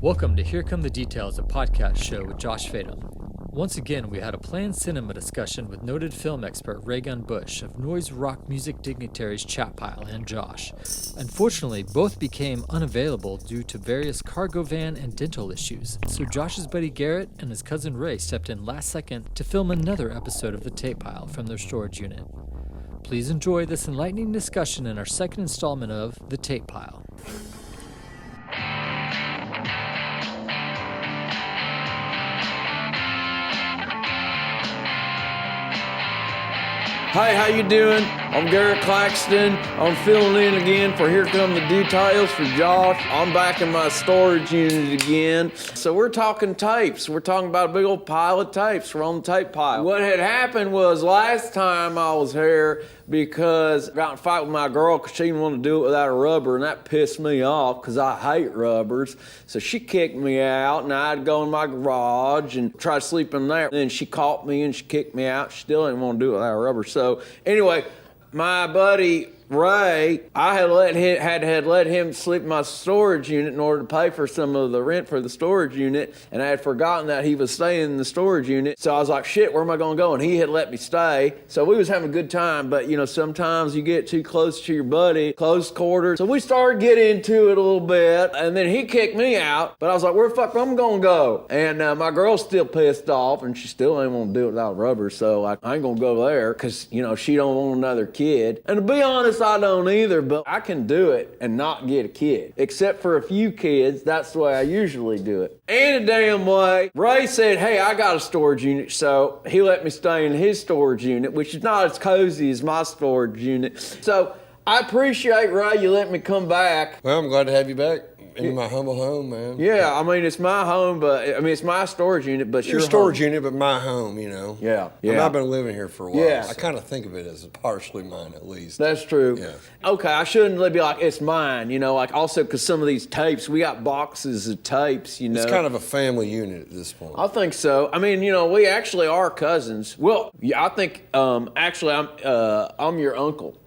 Welcome to Here Come the Details, a podcast show with Josh FADEM. Once again, we had a planned cinema discussion with noted film expert Raygun Busch of noise rock music dignitaries Chatpile and Josh. Unfortunately, both became unavailable due to various cargo van and dental issues, so Josh's buddy Garrett and his cousin Ray stepped in last second to film another episode of The Tape Pile from their storage unit. Please enjoy this enlightening discussion in our second installment of The Tape Pile. Hey, how you doing? I'm Garrett Claxton. I'm filling in again for Here Come the Details for Josh. I'm back in my storage unit again. So we're talking tapes. We're talking about a big old pile of tapes. We're on the tape pile. What had happened was last time I was here because I got in a fight with my girl because she didn't want to do it without a rubber, and that pissed me off because I hate rubbers. So she kicked me out, and I had to go in my garage and try to sleep in there. Then she caught me and she kicked me out. She still didn't want to do it without a rubber. So anyway, my buddy Ray, I had let him sleep in my storage unit in order to pay for some of the rent for the storage unit, and I had forgotten that he was staying in the storage unit. So I was like, shit, where am I gonna go? And he had let me stay. So we was having a good time, but you know, sometimes you get too close to your buddy, close quarters. So we started getting into it a little bit, and then he kicked me out, but I was like, where the fuck am I gonna go? And my girl's still pissed off, and she still ain't wanna do it without rubber, so I ain't gonna go there, cause you know, she don't want another kid. And to be honest, I don't either, but I can do it and not get a kid. Except for a few kids, that's the way I usually do it. And a damn way, Ray said, hey, I got a storage unit, so he let me stay in his storage unit, which is not as cozy as my storage unit. So I appreciate, Ray, you let me come back. Well, I'm glad to have you back. In my humble home, man. Yeah, I mean, it's my home, but, I mean, it's my storage unit, but your storage unit, but my home, you know. Yeah, I mean, I've been living here for a while. Yes. I kind of think of it as partially mine, at least. That's true. Yeah. Okay, I shouldn't be like, it's mine, you know, like also because some of these tapes, we got boxes of tapes, you know. It's kind of a family unit at this point. I think so. I mean, you know, we actually are cousins. Well, yeah, I think, actually, I'm your uncle.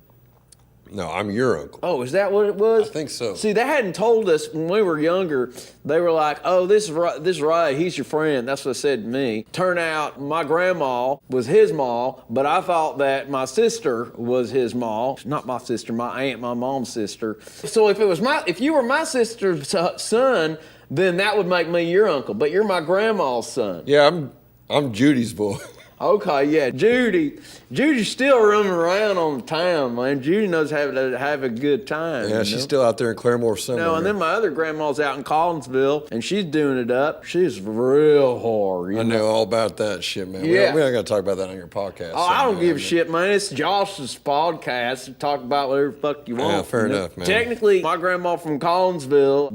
No, I'm your uncle. Oh, is that what it was? I think so. See, they hadn't told us when we were younger. They were like, oh, this is Ray, he's your friend. That's what they said to me. Turned out my grandma was his ma, but I thought that my sister was his ma. Not my sister, my aunt, my mom's sister. So if you were my sister's son, then that would make me your uncle. But you're my grandma's son. Yeah, I'm Judy's boy. Okay, yeah, Judy's still running around on the town, man. Judy knows how to have a good time. Yeah, she's still out there in Claremore somewhere. No, and then my other grandma's out in Collinsville, and she's doing it up. She's real hard. I know all about that shit, man. Yeah. We don't got to talk about that on your podcast. Oh, I don't give a shit, man. It's Josh's podcast to talk about whatever the fuck you want. Yeah, fair enough, man. Technically, my grandma from Collinsville,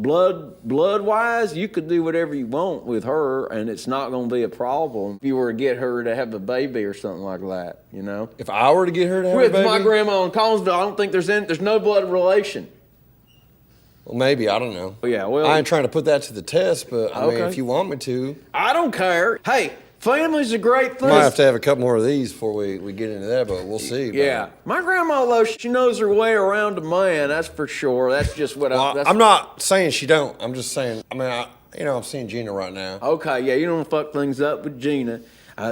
blood-wise, you could do whatever you want with her, and it's not going to be a problem if you were to get her to have a baby or something like that, you know? If I were to get her to have With a baby? my grandma in Collinsville, I don't think there's no blood relation. Well, maybe. I don't know. Yeah, well... I ain't trying to put that to the test, but I mean, if you want me to. I don't care. Hey, family's a great thing. Might have to have a couple more of these before we get into that, but we'll see. Yeah. Man. My grandma, though, she knows her way around a man, that's for sure. That's just what I'm not saying she don't. I'm just saying, I mean, I'm seeing Gina right now. Okay, yeah, you don't fuck things up with Gina.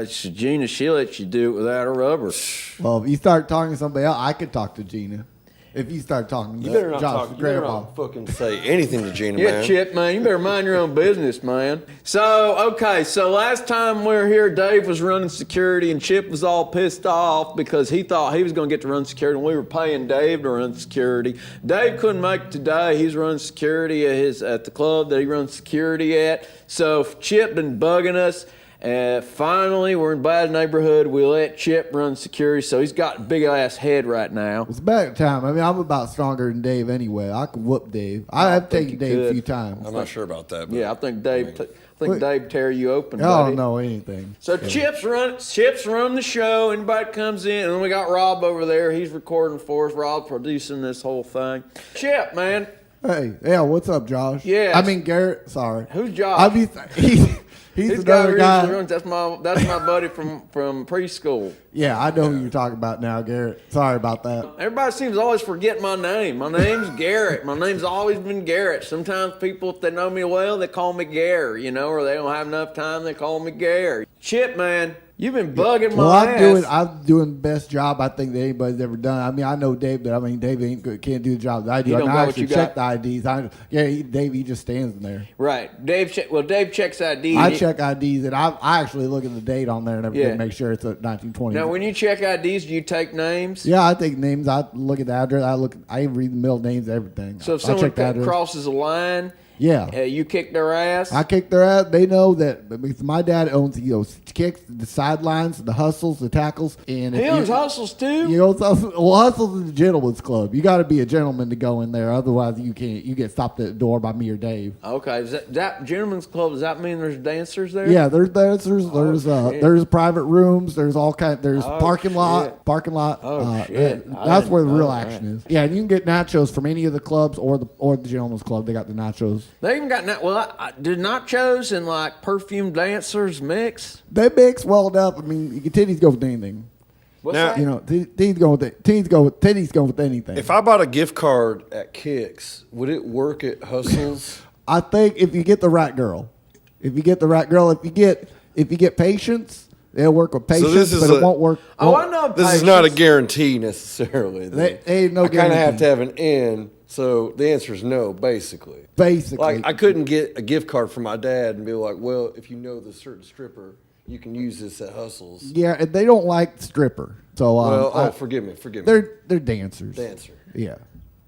Gina, she'll let you do it without a rubber. Well, if you start talking to somebody else, I could talk to Gina. If you start talking you better not Josh's talk. You better not fucking say anything to Gina, man. Yeah, Chip, man, you better mind your own business, man. So last time we were here, Dave was running security, and Chip was all pissed off because he thought he was going to get to run security, and we were paying Dave to run security. Dave couldn't make it today. He's running security at the club that he runs security at. So Chip been bugging us. Finally, we're in a bad neighborhood. We let Chip run security, so he's got a big-ass head right now. It's about time. I mean, I'm about stronger than Dave anyway. I can whoop Dave. I have taken Dave a few times. I'm not sure about that. But yeah, I think Dave tear you open, I buddy. don't know anything. So Chip's run the show. Anybody comes in, and then we got Rob over there. He's recording for us. Rob producing this whole thing. Chip, man, Hey, yeah, what's up, Josh? Yes. I mean, Garrett, sorry. Who's Josh? I mean, he's This another guy. usually runs. That's my buddy from preschool. Yeah, I know who you're talking about now, Garrett. Sorry about that. Everybody seems to always forget my name. My name's Garrett. My name's always been Garrett. Sometimes people, if they know me well, they call me Gare, or they don't have enough time, they call me Gare. Chip, man, you've been bugging my ass. I'm doing the best job I think that anybody's ever done. I mean, I know Dave, but I mean, Dave can't do the job that I do. I actually check the IDs. Dave, he just stands in there. Right. Dave checks IDs. I check IDs, and I actually look at the date on there and everything, make sure it's a 1920. Now, when you check IDs, do you take names? Yeah, I take names. I look at the address. I read the middle names, everything. So if someone crosses a line, you kick their ass? I kick their ass. They know that because my dad owns, kicks, the sidelines, the hustles, the tackles. And he owns hustles too? He owns hustles. Well, hustles is a gentleman's club. You got to be a gentleman to go in there. Otherwise, you can't. You get stopped at the door by me or Dave. Okay. Is that gentleman's club, does that mean there's dancers there? Yeah, there's dancers. There's private rooms. There's all kind. There's parking lot. Oh, shit. That's where the real action is. Yeah, and you can get nachos from any of the clubs or the gentleman's club. They got the nachos. They even got did nachos and like perfume dancers mix? They mix well enough. I mean, titties go with anything. What's that? Titties go with anything. If I bought a gift card at Kicks, would it work at Hustles? I think if you get the right girl, if you get patience, they'll work with patience, but it won't work. I know. This is not a guarantee necessarily. They ain't no guarantee. I kind of have to have an in. So the answer is no, basically. Like, I couldn't get a gift card from my dad and be like, well, if you know the certain stripper, you can use this at Hustles. Yeah, and they don't like stripper. So, forgive me. They're dancers. Dancer. Yeah.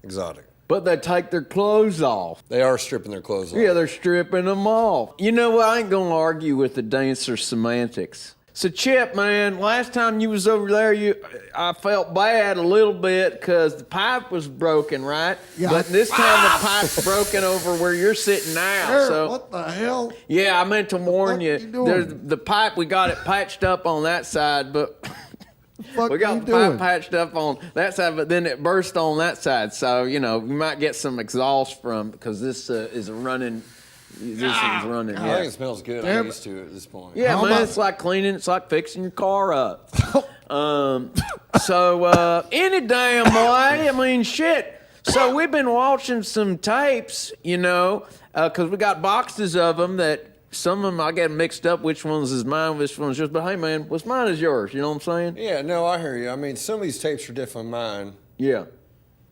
Exotic. But they take their clothes off. They are stripping their clothes off. Yeah, they're stripping them off. You know what? I ain't going to argue with the dancer semantics. So, Chip, man, last time you was over there, I felt bad a little bit because the pipe was broken, right? Yeah. But this time the pipe's broken over where you're sitting now. Sure, so what the hell? Yeah, I meant to warn you. There's the pipe, we got it patched up on that side, but Fuck we got the pipe patched up on that side, but then it burst on that side. So, you might get some exhaust from because this is a running. This is running. I think it smells good. I'm used to it at this point. Yeah, man, it's like cleaning. It's like fixing your car up. Any damn way. I mean, shit. So we've been watching some tapes, because we got boxes of them that some of them I get mixed up. Which one's is mine? Which one's yours? But hey, man, what's mine is yours. You know what I'm saying? Yeah, no, I hear you. I mean, some of these tapes are different than mine. Yeah.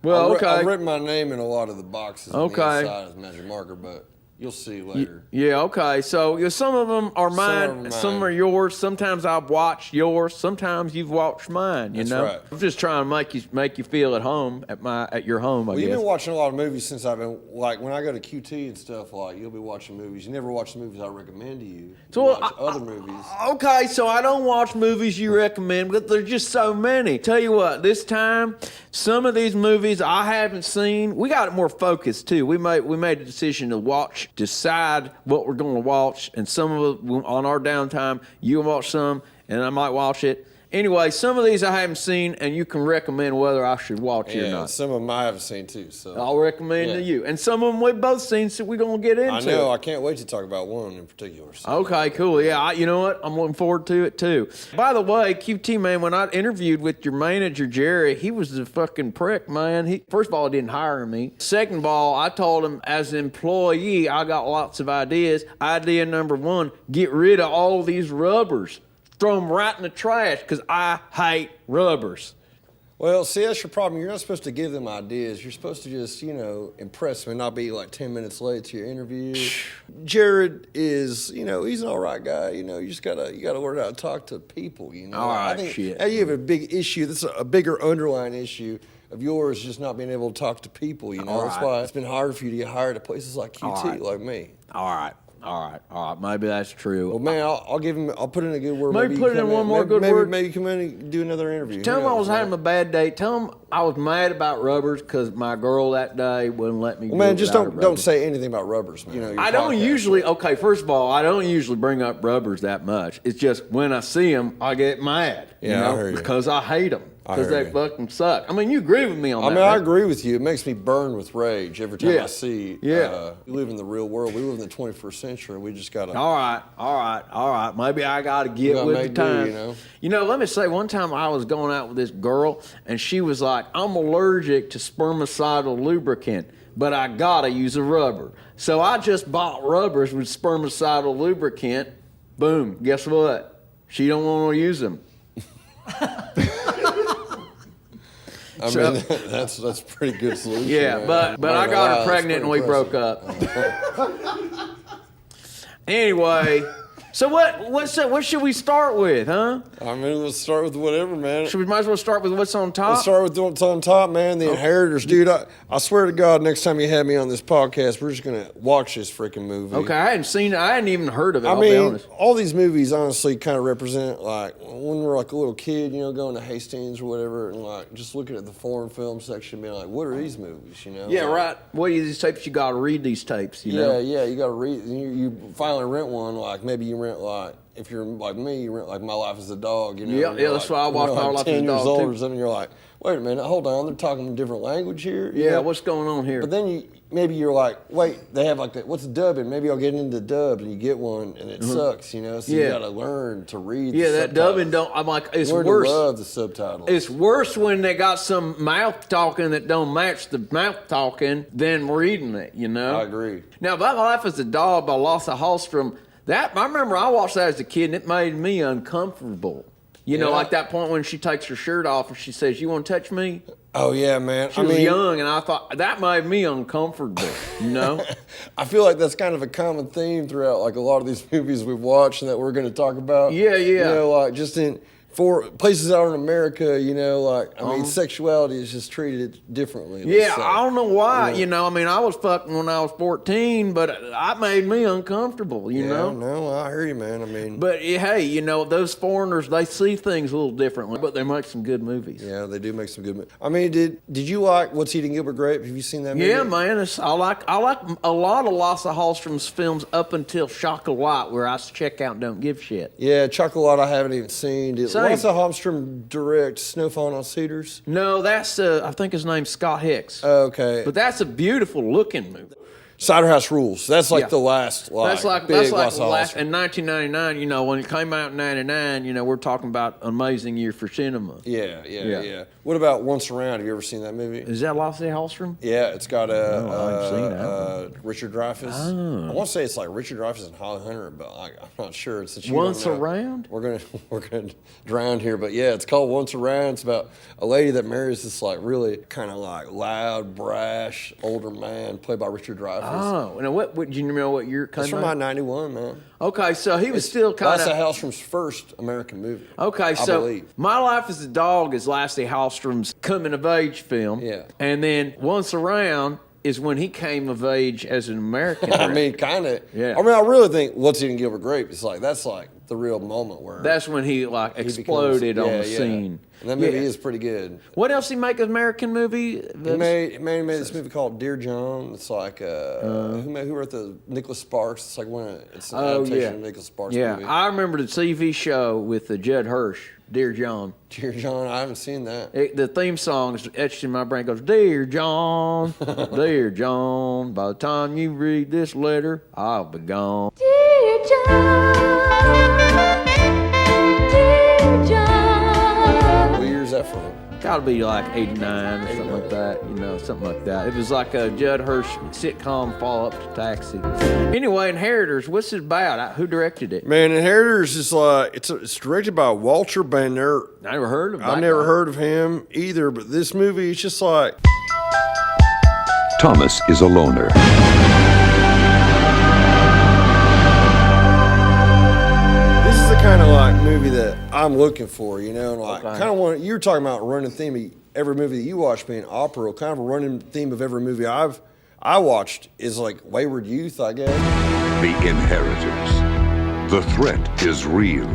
Well, okay. I've written my name in a lot of the boxes on the inside as magic marker, but you'll see later. Yeah, okay. So some of them are mine, some are yours. Sometimes I've watched yours. Sometimes you've watched mine. That's right. I'm just trying to make you feel at home at your home. I guess. You've been watching a lot of movies since I've been when I go to QT and stuff. Like you'll be watching movies. You never watch the movies I recommend to you. You watch other movies. Okay, so I don't watch movies you recommend, but there's just so many. Tell you what, this time some of these movies I haven't seen. We got it more focused too. We made a decision to decide what we're going to watch, and some of it on our downtime, you'll watch some, and I might watch it. Anyway, some of these I haven't seen, and you can recommend whether I should watch it or not. Some of them I haven't seen too. So I'll recommend to you. And some of them we've both seen, so we're going to get into it. I know. I can't wait to talk about one in particular. So. Okay, cool. Yeah, you know what? I'm looking forward to it too. By the way, QT, man, when I interviewed with your manager, Jerry, he was a fucking prick, man. First of all, he didn't hire me. Second of all, I told him as an employee, I got lots of ideas. Idea number one, get rid of all these rubbers. Throw them right in the trash because I hate rubbers. Well, see, that's your problem. You're not supposed to give them ideas. You're supposed to just, impress them and not be like 10 minutes late to your interview. Jared is, he's an all right guy. You just you gotta learn how to talk to people. All right, I think shit. You have a big issue. This is a bigger underlying issue of yours, just not being able to talk to people. That's why it's been hard for you to get hired at places like QT, like me. All right. Maybe that's true. Well, man, I'll give him. I'll put in a good word. Maybe put in one more good word. Maybe come in and do another interview. Tell him I was having a bad day. Tell him I was mad about rubbers because my girl that day wouldn't let me. Well, man, just don't say anything about rubbers. I don't usually. Okay, first of all, I don't usually bring up rubbers that much. It's just when I see them, I get mad. Yeah, I heard you. Because I hate them. because they fucking suck. I mean, you agree with me on that. I mean, right? I agree with you. It makes me burn with rage every time I see. Yeah. We live in the real world. We live in the 21st century. We just got to. All right. Maybe I got to get with the time. You know, let me say, one time I was going out with this girl, and she was like, I'm allergic to spermicidal lubricant, but I got to use a rubber. So I just bought rubbers with spermicidal lubricant. Boom. Guess what? She don't want to use them. I mean, that's a pretty good solution. Yeah, man. but I got her pregnant and we broke up. Anyway, so what should we start with, huh? I mean, let's start with whatever, man. We might as well start with what's on top? Let's start with what's on top, man. The Inheritors. Dude, I swear to God, next time you have me on this podcast, we're just going to watch this freaking movie. Okay, I hadn't even heard of it, I'll be honest. All these movies honestly kind of represent, like, when we're like a little kid, you know, going to Hastings or whatever, and like just looking at the foreign film section, being like, what are these movies, you know? Yeah, like, right. What are these tapes? You got to read these tapes, you know? Yeah, you got to read. You finally rent one, like, maybe you rent, like, if you're like me, you rent like My Life as a Dog, you know? Yeah, that's why I watched My Life as a Dog. 10 years old or something, you're like, wait a minute, hold on, they're talking a different language here. Yeah, know? What's going on here? But then maybe you're like, wait, they have like, what's dubbing? Maybe I'll get into dub, and you get one, and it sucks, you know? So you got to learn to read the that dubbing I'm like, it's learn worse. To love the subtitles. It's worse when they got some mouth talking that don't match the mouth talking than reading it, you know? I agree. Now, My Life as a Dog by Lasse Hallström, I remember I watched that as a kid, and it made me uncomfortable. You know, like that point when she takes her shirt off and she says, "You want to touch me?" Oh, yeah, man. She was young, and I thought, that made me uncomfortable, you know? I feel like that's kind of a common theme throughout, like, a lot of these movies we've watched and that we're going to talk about. Yeah. You know, like, just for places out in America, you know, like, I mean, sexuality is just treated differently. Yeah, I don't know why, you know. I mean, I was fucking when I was 14, but it made me uncomfortable, you know? No, I hear you, man. I mean... But, hey, you know, those foreigners, they see things a little differently, but they make some good movies. Yeah, they do make some good movies. I mean, did you like What's Eating Gilbert Grape? Have you seen that movie? Yeah, man. I like a lot of Lasse Hallström's films up until Chocolat, where I check out and don't give shit. Yeah, Chocolat I haven't even seen. Did Lasse Hallström direct Snowfall on Cedars? No, that's, I think his name's Scott Hicks. Okay. But that's a beautiful looking movie. Cider House Rules. That's like the last, that's like big the last. In 1999, you know, when it came out in '99, you know, we're talking about an amazing year for cinema. Yeah. What about Once Around? Have you ever seen that movie? Is that Lasse Hallström? Yeah, it's got I haven't seen that Richard Dreyfuss. Oh. I want to say it's like Richard Dreyfuss and Holly Hunter, but I'm not sure. It's that you Once don't know. Around? We're gonna drown here, but yeah, it's called Once Around. It's about a lady that marries this like really kind of like loud, brash older man played by Richard Dreyfuss. Oh, now what do you know what year it came It's from out? 91, man. Okay, so he was still kind Lasse of... Hallström's first American movie. Okay, so My Life as a Dog is Lasse Hallström's coming-of-age film. Yeah. And then Once Around is when he came of age as an American. I mean, kind of. Yeah. I mean, I really think What's Eating Gilbert Grape is like, that's like the real moment where... That's when he like exploded on the scene. And that movie is pretty good. What else he make an American movie? He made this movie called Dear John. It's like who wrote the Nicholas Sparks? It's like it's an adaptation of Nicholas Sparks movie. I remember the TV show with Judd Hirsch, Dear John. Dear John, I haven't seen that. The theme song is etched in my brain. It goes, Dear John, Dear John. By the time you read this letter, I'll be gone. Dear John, Dear John. What year is that from? Gotta be like 89 or something like that, you know, something like that. It was like a Judd Hirsch sitcom follow-up to Taxi. Anyway, Inheritors, what's it about? Who directed it? Man, Inheritors is like, it's directed by Walter Bannert. I never heard of him. I've never heard of him either, but this movie, it's just like... Thomas is a loner. This is the kind of like movie that I'm looking for, you know, and like kind of want. You were talking about running theme of every movie that you watch being opera. Kind of a running theme of every movie I watched is like Wayward Youth, I guess. The Inheritors. The threat is real.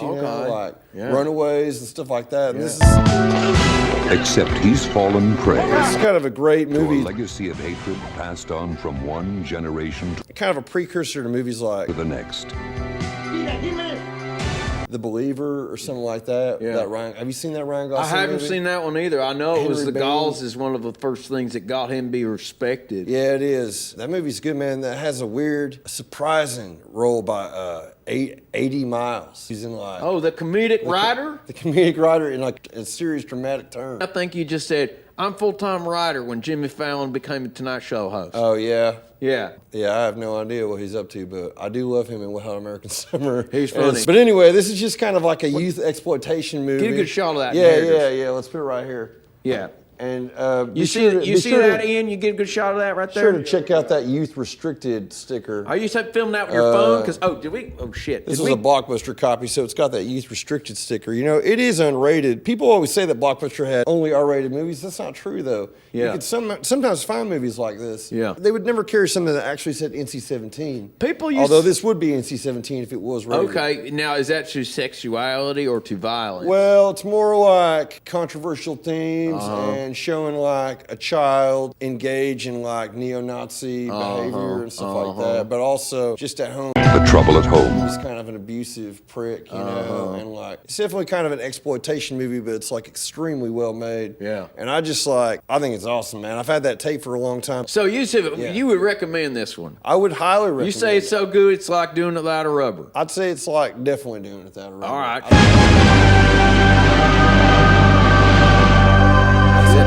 You know, like Runaways and stuff like that. And this is Except he's fallen prey. This is kind of a great To movie. a legacy of hatred passed on from one generation Kind of a precursor to movies like to the next. The Believer or something like that. Yeah. That Ryan, have you seen that Ryan Gosling I haven't movie? seen that one either. I know it was Henry the Bean. Gauls is one of the first things that got him to be respected. Yeah, it is. That movie's good, man. That has a weird, surprising role by 80 Miles. He's in like... Oh, the comedic writer? The comedic writer in like a serious dramatic turn. I think you just said, I'm full-time writer when Jimmy Fallon became a Tonight Show host. Oh, yeah? Yeah. Yeah, I have no idea what he's up to, but I do love him in Wet Hot American Summer. He's funny. But anyway, this is just kind of like a youth exploitation movie. Get a good shot of that. Yeah. Let's put it right here. Yeah. And You see that, Ian? You get a good shot of that right there? Sure to check out that youth restricted sticker. Are you filming that with your phone? Because shit. This was a Blockbuster copy, so it's got that youth restricted sticker. You know, it is unrated. People always say that Blockbuster had only R-rated movies. That's not true, though. Yeah. You could sometimes find movies like this. Yeah. They would never carry something that actually said NC-17. People used Although this would be NC-17 if it was rated. Okay, now is that to sexuality or to violence? Well, it's more like controversial themes and showing like a child engage in like neo-Nazi behavior and stuff like that, but also just at home. The trouble at home. He's kind of an abusive prick, you know, and like it's definitely kind of an exploitation movie, but it's like extremely well made. Yeah. And I think it's awesome, man. I've had that tape for a long time. So you would recommend this one? I would highly recommend. You say it's so good, it's like doing it without a rubber. I'd say it's like definitely doing it without a rubber. All right.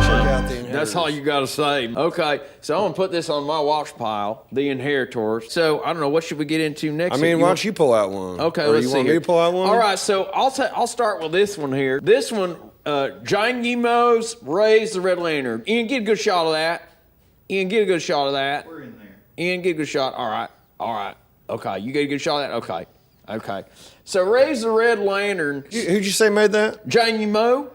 Check out the Inheritors. That's all you got to say. Okay, so I'm going to put this on my watch pile, The Inheritors. So, I don't know, what should we get into next? I mean, why don't you pull out one? Okay, or let's you see want here. me to pull out one? All right, so I'll start with this one here. This one, Zhang Yimou's Ray's the Red Lantern. Ian, get a good shot of that. Ian, get a good shot of that. We're in there. Ian, get a good shot. All right. Okay, you get a good shot of that? Okay. So, Ray's the Red Lantern. Who'd you say made that? Zhang Yimou.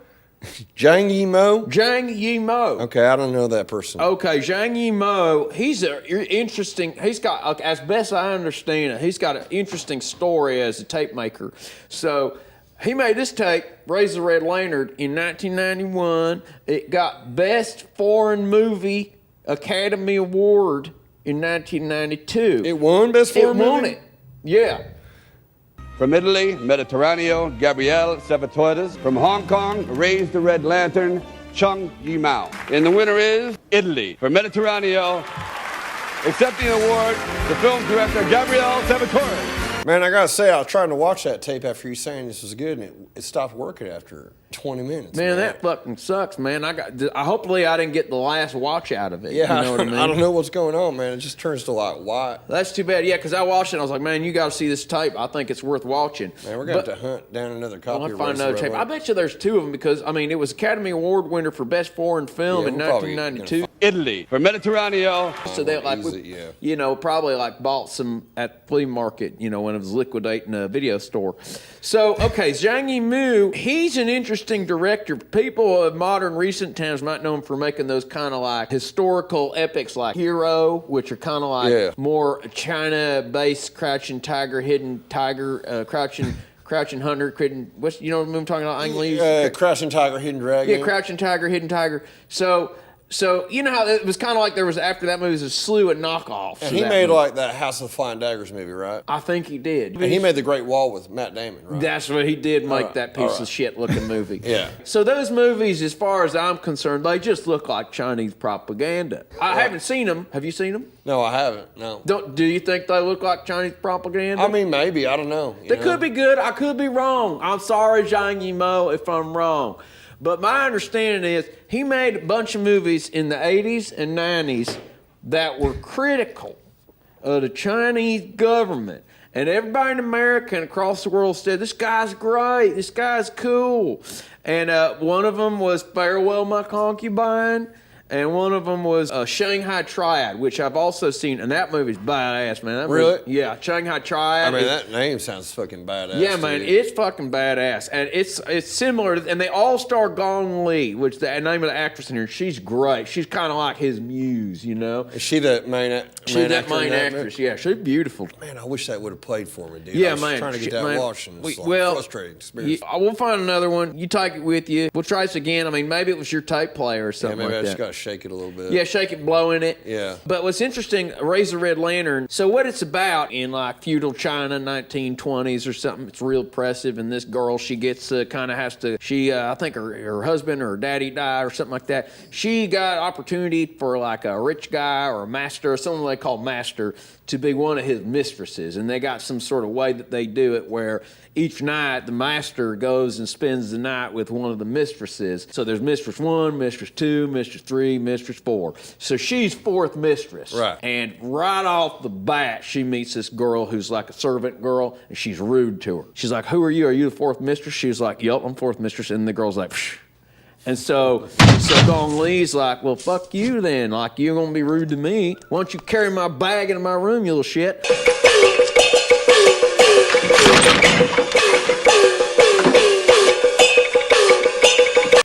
Zhang Yimou? Zhang Yimou. Okay, I don't know that person. Okay, Zhang Yimou, he's got, as best I understand it, he's got an interesting story as a tape maker. So he made this tape, Raise the Red Lantern, in 1991. It got Best Foreign Movie Academy Award in 1992. It won Best Foreign Movie? It won it, yeah. From Italy, Mediterraneo, Gabrielle Salvatores. From Hong Kong, Raise the Red Lantern, Zhang Yimou. And the winner is Italy. For Mediterraneo, accepting the award, the film director Gabrielle Salvatore. Man, I gotta say, I was trying to watch that tape after you saying this was good, and it stopped working after 20 minutes. Man, that fucking sucks, man. Hopefully I didn't get the last watch out of it. Yeah, you know what I mean? I don't know what's going on, man. It just turns to like white. That's too bad. Yeah, because I watched it and I was like, man, you got to see this tape. I think it's worth watching. Man, we're going to have to hunt down another copy. I'll find another tape. I bet you there's two of them because, I mean, it was Academy Award winner for Best Foreign Film in 1992. Italy. For Mediterraneo. So they like, probably like bought some at the flea market, when it was liquidating a video store. So, okay, Zhang Yimou, he's an interesting director. People of modern recent times might know him for making those kind of like historical epics like Hero, which are kind of like more China-based crouching tiger, hidden tiger, crouching hunter, you know what I'm talking about? English? Crouching tiger, hidden dragon. Yeah, crouching tiger, hidden tiger. So you know how it was kind of like there was after that movie was a slew of knockoffs. And he made like that House of the Flying Daggers movie, right? I think he did. And he made The Great Wall with Matt Damon, right? That's what he did make that piece of shit looking movie. Yeah. So those movies, as far as I'm concerned, they just look like Chinese propaganda. I haven't seen them. Have you seen them? No, I haven't. No. Do you think they look like Chinese propaganda? I mean, maybe. I don't know. They could be good. I could be wrong. I'm sorry, Zhang Yimou, if I'm wrong. But my understanding is he made a bunch of movies in the 80s and 90s that were critical of the Chinese government. And everybody in America and across the world said, this guy's great, this guy's cool. And one of them was Farewell, My Concubine. And one of them was Shanghai Triad, which I've also seen, and that movie's badass, man. That really? Yeah, Shanghai Triad. I mean, that name sounds fucking badass. Yeah, man, it's fucking badass, and it's similar. And they all star Gong Li, which the name of the actress in here. She's great. She's kind of like his muse, Is she the She's that main actress. Yeah, she's beautiful. Man, I wish that would have played for me, dude. Yeah, I was man. trying to get that watched, and it's frustrating experience. We'll find another one. You take it with you. We'll try this again. I mean, maybe it was your tape player or something maybe like I just that. got to shake it a little bit. Yeah, shake it, blow in it. Yeah. But what's interesting, Raise the Red Lantern. So what it's about in like feudal China, 1920s or something, it's real oppressive. And this girl, she gets kind of has to, I think her husband or her daddy died or something like that. She got opportunity for like a rich guy or a master or someone they call master to be one of his mistresses. And they got some sort of way that they do it where each night the master goes and spends the night with one of the mistresses. So there's mistress 1, mistress 2, mistress 3, mistress 4. So she's fourth mistress. Right. And right off the bat, she meets this girl who's like a servant girl, and she's rude to her. She's like, who are you? Are you the fourth mistress? She's like, yep, I'm fourth mistress. And the girl's like, psh. And so Gong Li's like, well, fuck you then. Like, you're going to be rude to me. Why don't you carry my bag into my room, you little shit?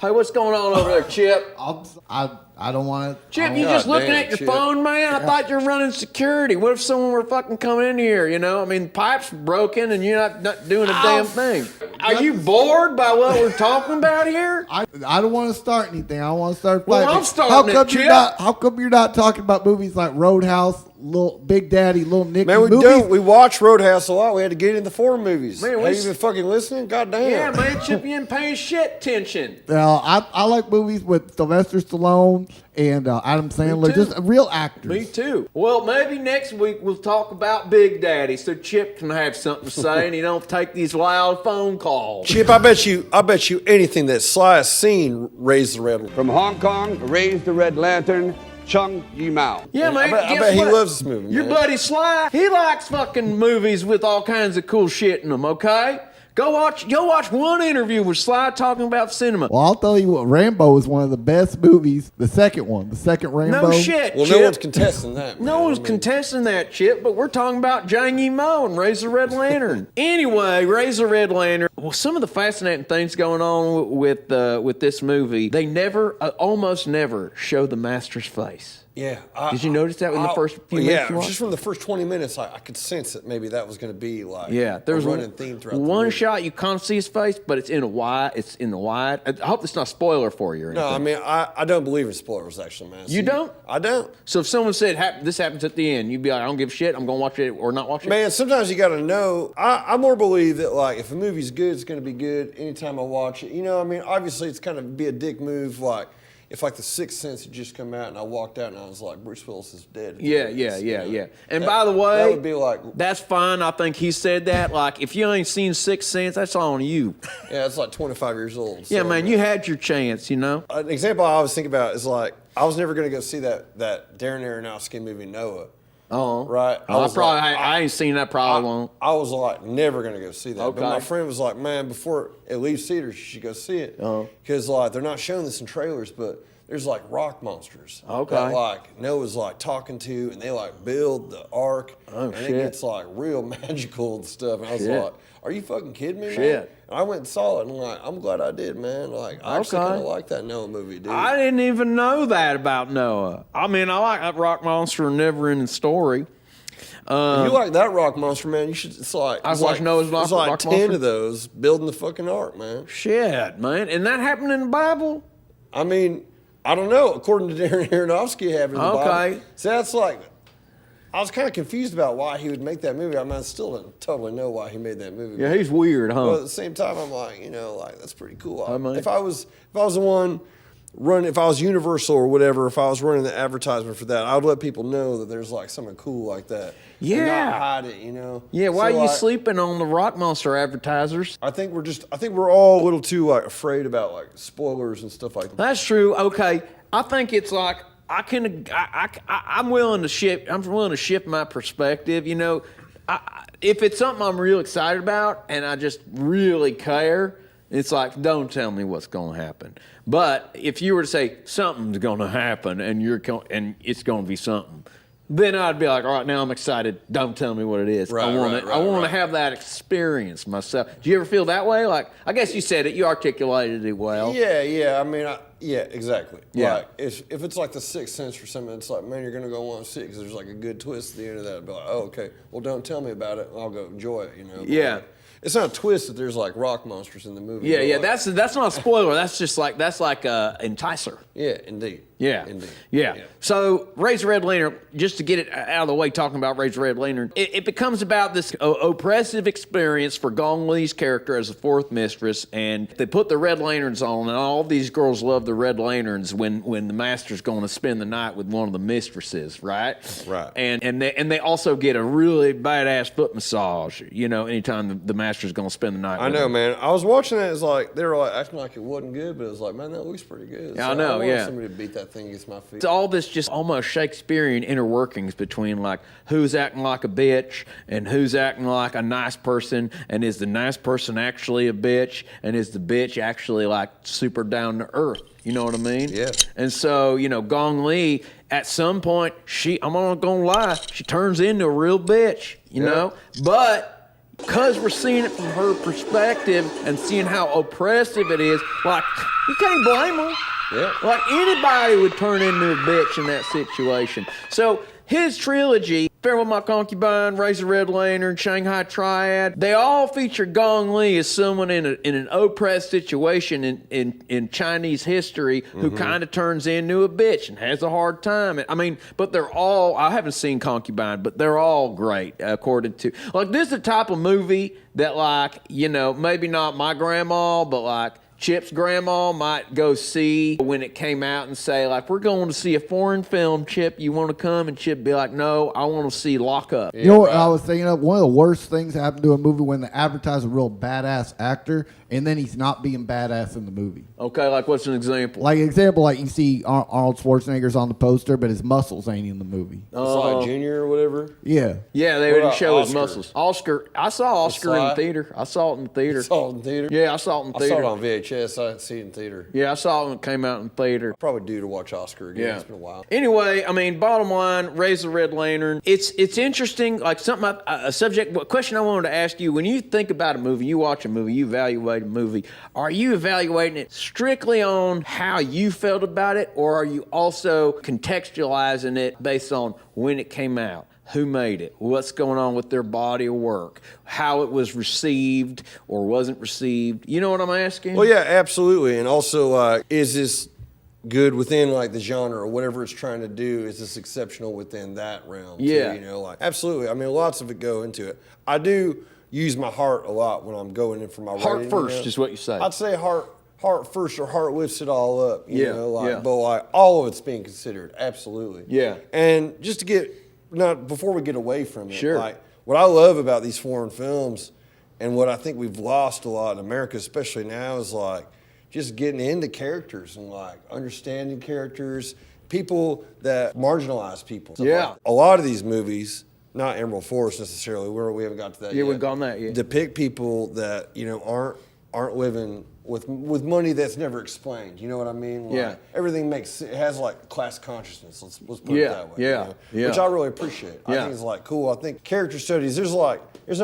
Hey, what's going on over there, Chip? I don't want to. Chip, you just looking at your phone, man? I thought you were running security. What if someone were fucking coming in here, you know? I mean, the pipe's broken and you're not doing a damn thing. Are you bored by what we're talking about here? I don't want to start anything. I don't want to start Well, fighting. I'm starting it, Chip. How come you're not talking about movies like Roadhouse, Little Big Daddy, Little Nicky? Man, we don't. We watch Roadhouse a lot. We had to get in the 4 movies. Man, Have you been fucking listening? God damn. Yeah, man, Chip, you ain't paying shit attention. I like movies with Sylvester Stallone and Adam Sandler, just real actors. Me too. Well, maybe next week we'll talk about Big Daddy so Chip can have something to say and he don't take these loud phone calls. Chip, I bet you anything that Sly has seen Raise the Red. From Hong Kong, Raise the Red Lantern, Yimou. Yeah, man. I bet he loves this movie, Your man. buddy Sly, he likes fucking movies with all kinds of cool shit in them, okay? Go watch one interview with Sly talking about cinema. Well, I'll tell you what, Rambo is one of the best movies. The second Rambo. No shit, Well, Chip. no one's contesting that. Man. No one's contesting that, Chip, but we're talking about Zhang Yimou and Raise the Red Lantern. Anyway, Raise the Red Lantern. Well, some of the fascinating things going on with this movie, they almost never show the master's face. Yeah. Did you notice that in the first few minutes you watched? Just from the first 20 minutes, I could sense that maybe that was going to be like there was a running theme throughout the one movie. shot you can't see his face, but it's in the wide. I hope it's not a spoiler for you or anything. No, I mean, I don't believe in spoilers, actually, man. You don't? I don't. So if someone said this happens at the end, you'd be like, I don't give a shit. I'm going to watch it or not watch it? Man, sometimes you got to know. I more believe that, like, if a movie's good, it's going to be good anytime I watch it. You know, I mean, obviously, it's kind of be a dick move, like, if like The Sixth Sense had just come out and I walked out and I was like, Bruce Willis is dead. Yeah. And by the way, that would be like, that's fine. I think he said that. Like, if you ain't seen Sixth Sense, that's on you. yeah, it's like 25 years old. Yeah, so, man, you had your chance, you know? An example I always think about is like, I was never going to go see that Darren Aronofsky movie, Noah. Oh. Right? I ain't seen that probably won't. I was like, never going to go see that. Okay. But my friend was like, man, before it leaves theaters, you should go see it. Because like, they're not showing this in trailers, but there's like rock monsters that like Noah's like talking to, and they like build the ark, and it gets like real magical and stuff. And I was like, "Are you fucking kidding me, man?" And I went and saw it, and like, I'm glad I did, man. Like, I actually kind of like that Noah movie, dude. I didn't even know that about Noah. I mean, I like that rock monster never-ending story. If you like that rock monster, man, you should. It's like I've watched Noah's There's like rock 10 monster. of those building the fucking ark, man. Shit, man, and that happened in the Bible. I mean, I don't know. According to Darren Aronofsky, it happened in the Bible. So that's like, I was kind of confused about why he would make that movie. I mean, I still don't totally know why he made that movie. Yeah, he's weird, huh? But at the same time, I'm like, you know, like that's pretty cool. If I was the one running, if I was Universal or whatever, if I was running the advertisement for that, I would let people know that there's like something cool like that. Yeah. And not hide it, you know. Yeah, why So, are you like, sleeping on the rock monster advertisers? I think we're all a little too like afraid about like spoilers and stuff like that. That's true. Okay, I think it's like I'm willing to shift my perspective. You know, if it's something I'm real excited about and I just really care, it's like, don't tell me what's going to happen. But if you were to say something's going to happen and it's going to be something, then I'd be like, all right, now I'm excited. Don't tell me what it is. I want to have that experience myself. Do you ever feel that way? Like, I guess you said it. You articulated it well. Yeah. I mean, Yeah, exactly. Yeah. Like, if it's like The Sixth Sense or something, it's like, man, you're going to go want to see it because there's like a good twist at the end of that. I'd be like, oh, okay, well, don't tell me about it. I'll go enjoy it, you know? But Yeah. like, it's not a twist that there's like rock monsters in the movie. Yeah, yeah, like, that's not a spoiler. That's like enticer. Yeah, indeed. Yeah. Indeed. Yeah. So, Raise the Red Lantern, just to get it out of the way, talking about Raise the Red Lantern, it becomes about this oppressive experience for Gong Li's character as the fourth mistress, and they put the Red Lanterns on, and all these girls love the Red Lanterns when the master's going to spend the night with one of the mistresses, right? Right. And they also get a really badass foot massage, you know, anytime the master's going to spend the night I with know, them. man. I was watching it. It's like they were like acting like it wasn't good, but it was like, man, that looks pretty good. Yeah, I know, want yeah. somebody to beat that thing against my feet. It's all this just almost Shakespearean inner workings between like who's acting like a bitch and who's acting like a nice person, and is the nice person actually a bitch, and is the bitch actually like super down to earth? You know what I mean? Yeah. And so, you know, Gong Li, at some point, I'm not gonna lie, she turns into a real bitch, you know? But because we're seeing it from her perspective and seeing how oppressive it is, like, you can't blame her. Yeah. Like, anybody would turn into a bitch in that situation. So, his trilogy, Farewell My Concubine, Raise the Red Lantern, Shanghai Triad, they all feature Gong Li as someone in an oppressed situation in Chinese history who kind of turns into a bitch and has a hard time. I mean, but they're all, I haven't seen Concubine, but they're all great, according to, like, this is the type of movie that, like, you know, maybe not my grandma, but like, Chip's grandma might go see when it came out and say, like, we're going to see a foreign film, Chip, you want to come? And Chip be like, no, I want to see Lock Up. You know what I was thinking of? One of the worst things that happened to a movie when they advertise a real badass actor and then he's not being badass in the movie. Okay, like what's an example? Like you see Arnold Schwarzenegger's on the poster, but his muscles ain't in the movie. It's like Junior or whatever. Yeah. Yeah, they What didn't about show his Oscar? muscles. Oscar, I saw Oscar in the theater. I saw it in the theater. Saw it in theater. Yeah, I saw it in the I theater. saw it on VHS. I didn't see it in theater. Yeah, I saw it when it came out in theater. Probably due to watch Oscar again. Yeah. It's been a while. Anyway, I mean, bottom line, Raise the Red Lantern. It's interesting, like something, a question I wanted to ask you. When you think about a movie, you watch a movie, you evaluate a movie, are you evaluating it strictly on how you felt about it, or are you also contextualizing it based on when it came out? Who made it? What's going on with their body of work? How it was received or wasn't received? You know what I'm asking? Well, yeah, absolutely. And also, is this good within like the genre or whatever it's trying to do? Is this exceptional within that realm? Yeah. Too, you know, like absolutely. I mean, lots of it go into it. I do use my heart a lot when I'm going in for my Heart rating, first you know? is what you say. I'd say heart first, or heart lifts it all up. You Yeah, know, like, yeah. but like all of it's being considered. Absolutely. Yeah. And just to get before we get away from it, Sure. like what I love about these foreign films, and what I think we've lost a lot in America, especially now, is like just getting into characters and like understanding characters, people that marginalize people. So, Yeah. like, a lot of these movies, not Emerald Forest necessarily, we haven't got to that yet. Yeah, we've gone that yet. Depict people that, you know, aren't living with money that's never explained. You know what I mean? Like, Yeah. everything has like class consciousness. Let's put it Yeah, that way. yeah, you know? yeah. Which I really appreciate. I Yeah. think it's like cool. I think character studies. There's not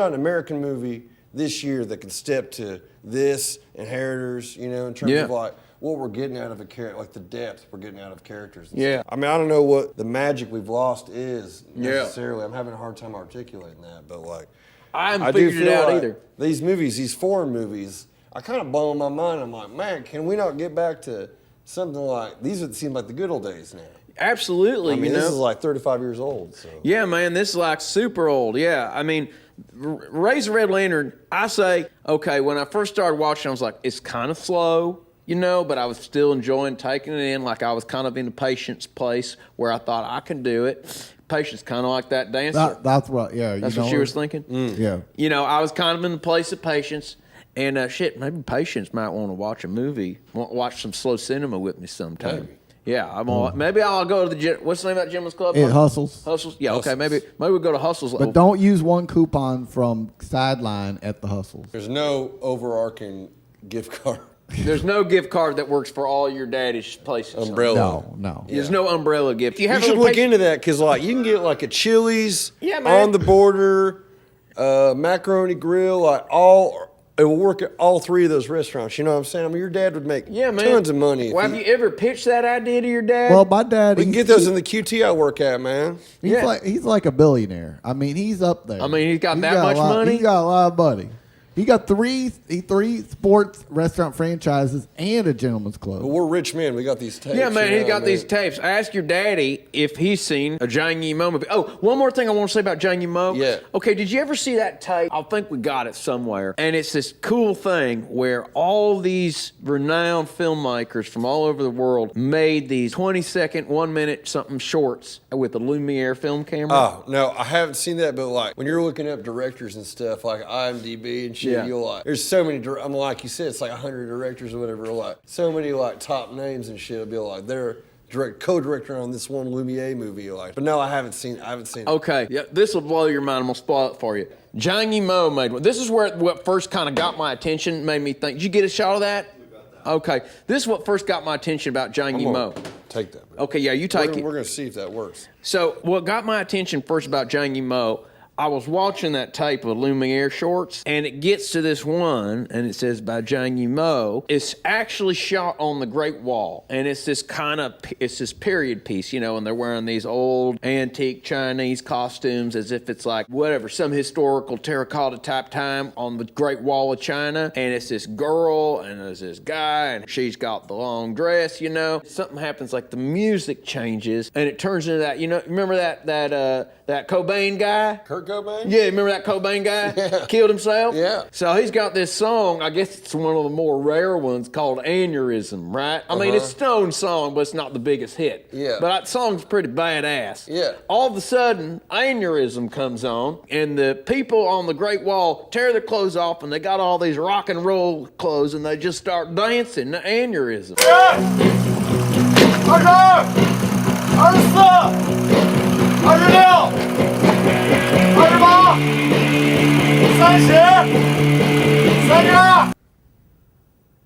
an American movie this year that can step to this Inheritors. You know, in terms Yeah. of like what we're getting out of a character, like the depth we're getting out of characters. And Yeah. stuff. I mean, I don't know what the magic we've lost is Yeah. necessarily. I'm having a hard time articulating that, but like. I haven't I do figured it feel out like either. These movies, these foreign movies, I kind of blow my mind. I'm like, man, can we not get back to something like these? Would seem like the good old days now. Absolutely. I mean, you know? this is like 35 years old. So Yeah, man, this is like super old. Yeah, I mean, Raise the Red Lantern, I say, okay, when I first started watching, I was like, it's kind of slow, you know, but I was still enjoying taking it in. Like I was kind of in the patience place where I thought I can do it. Patience, kind of like that dancer. That's what, yeah. That's what she was thinking? Yeah. You know, I was kind of in the place of patience. And maybe Patience might want to watch a movie, watch some slow cinema with me sometime. Maybe. Yeah, maybe I'll go to the what's the name of that gentleman's club? It Hustles. Hustles. Yeah, okay. Hustles. Maybe we'll go to Hustles. But don't use one coupon from Sideline at the Hustles. there's no overarching gift card. There's no gift card that works for all your daddy's places. Umbrella. No. There's no umbrella gift. You should look into that because like you can get like a Chili's Yeah, man. on the border, macaroni grill, like all it will work at all 3 of those restaurants. You know what I'm saying? I mean, your dad would make tons of money. Well, have you ever pitched that idea to your dad? Well, my dad. We can get those in the QT I work at, man. He's like a billionaire. I mean, he's up there. I mean, he's got much money? He's got a lot of money. He got three sports restaurant franchises and a gentleman's club. But we're rich men. We got these tapes. Yeah, man, he's got these tapes. Ask your daddy if he's seen a Zhang Yimou movie. Oh, one more thing I want to say about Zhang Yimou. Yeah. Okay, did you ever see that tape? I think we got it somewhere. And it's this cool thing where all these renowned filmmakers from all over the world made these 20-second, 1-minute something shorts with a Lumiere film camera. Oh, no, I haven't seen that, but like when you're looking up directors and stuff, like IMDb and shit, you'll like, there's so many, like you said, it's like 100 directors or whatever, like so many like top names and shit will be like, they're co-director on this one Lumiere movie, like. But no, I haven't seen it. Okay, yeah, this will blow your mind. I'm gonna spoil it for you. Zhang Yimou made one. This is what first kind of got my attention, made me think. Did you get a shot of that? Okay, this is what first got my attention about Zhang Yimou. Take that. Man. Okay, yeah, you take it. We're gonna see if that works. So what got my attention first about Zhang Yimou, I was watching that tape of Lumiere shorts, and it gets to this one, and it says by Zhang Yimou. It's actually shot on the Great Wall, and it's this period piece, you know, and they're wearing these old antique Chinese costumes as if it's like whatever, some historical terracotta type time on the Great Wall of China, and it's this girl, and there's this guy, and she's got the long dress, you know. Something happens, like the music changes, and it turns into that, you know, remember that Cobain guy? Kurt Cobain? Yeah, remember that Cobain guy? Yeah. Killed himself? Yeah. So he's got this song, I guess it's one of the more rare ones, called Aneurysm, right? I mean, it's Stone's song, but it's not the biggest hit. Yeah. But that song's pretty badass. Yeah. All of a sudden, Aneurysm comes on, and the people on the Great Wall tear their clothes off, and they got all these rock and roll clothes, and they just start dancing to Aneurysm.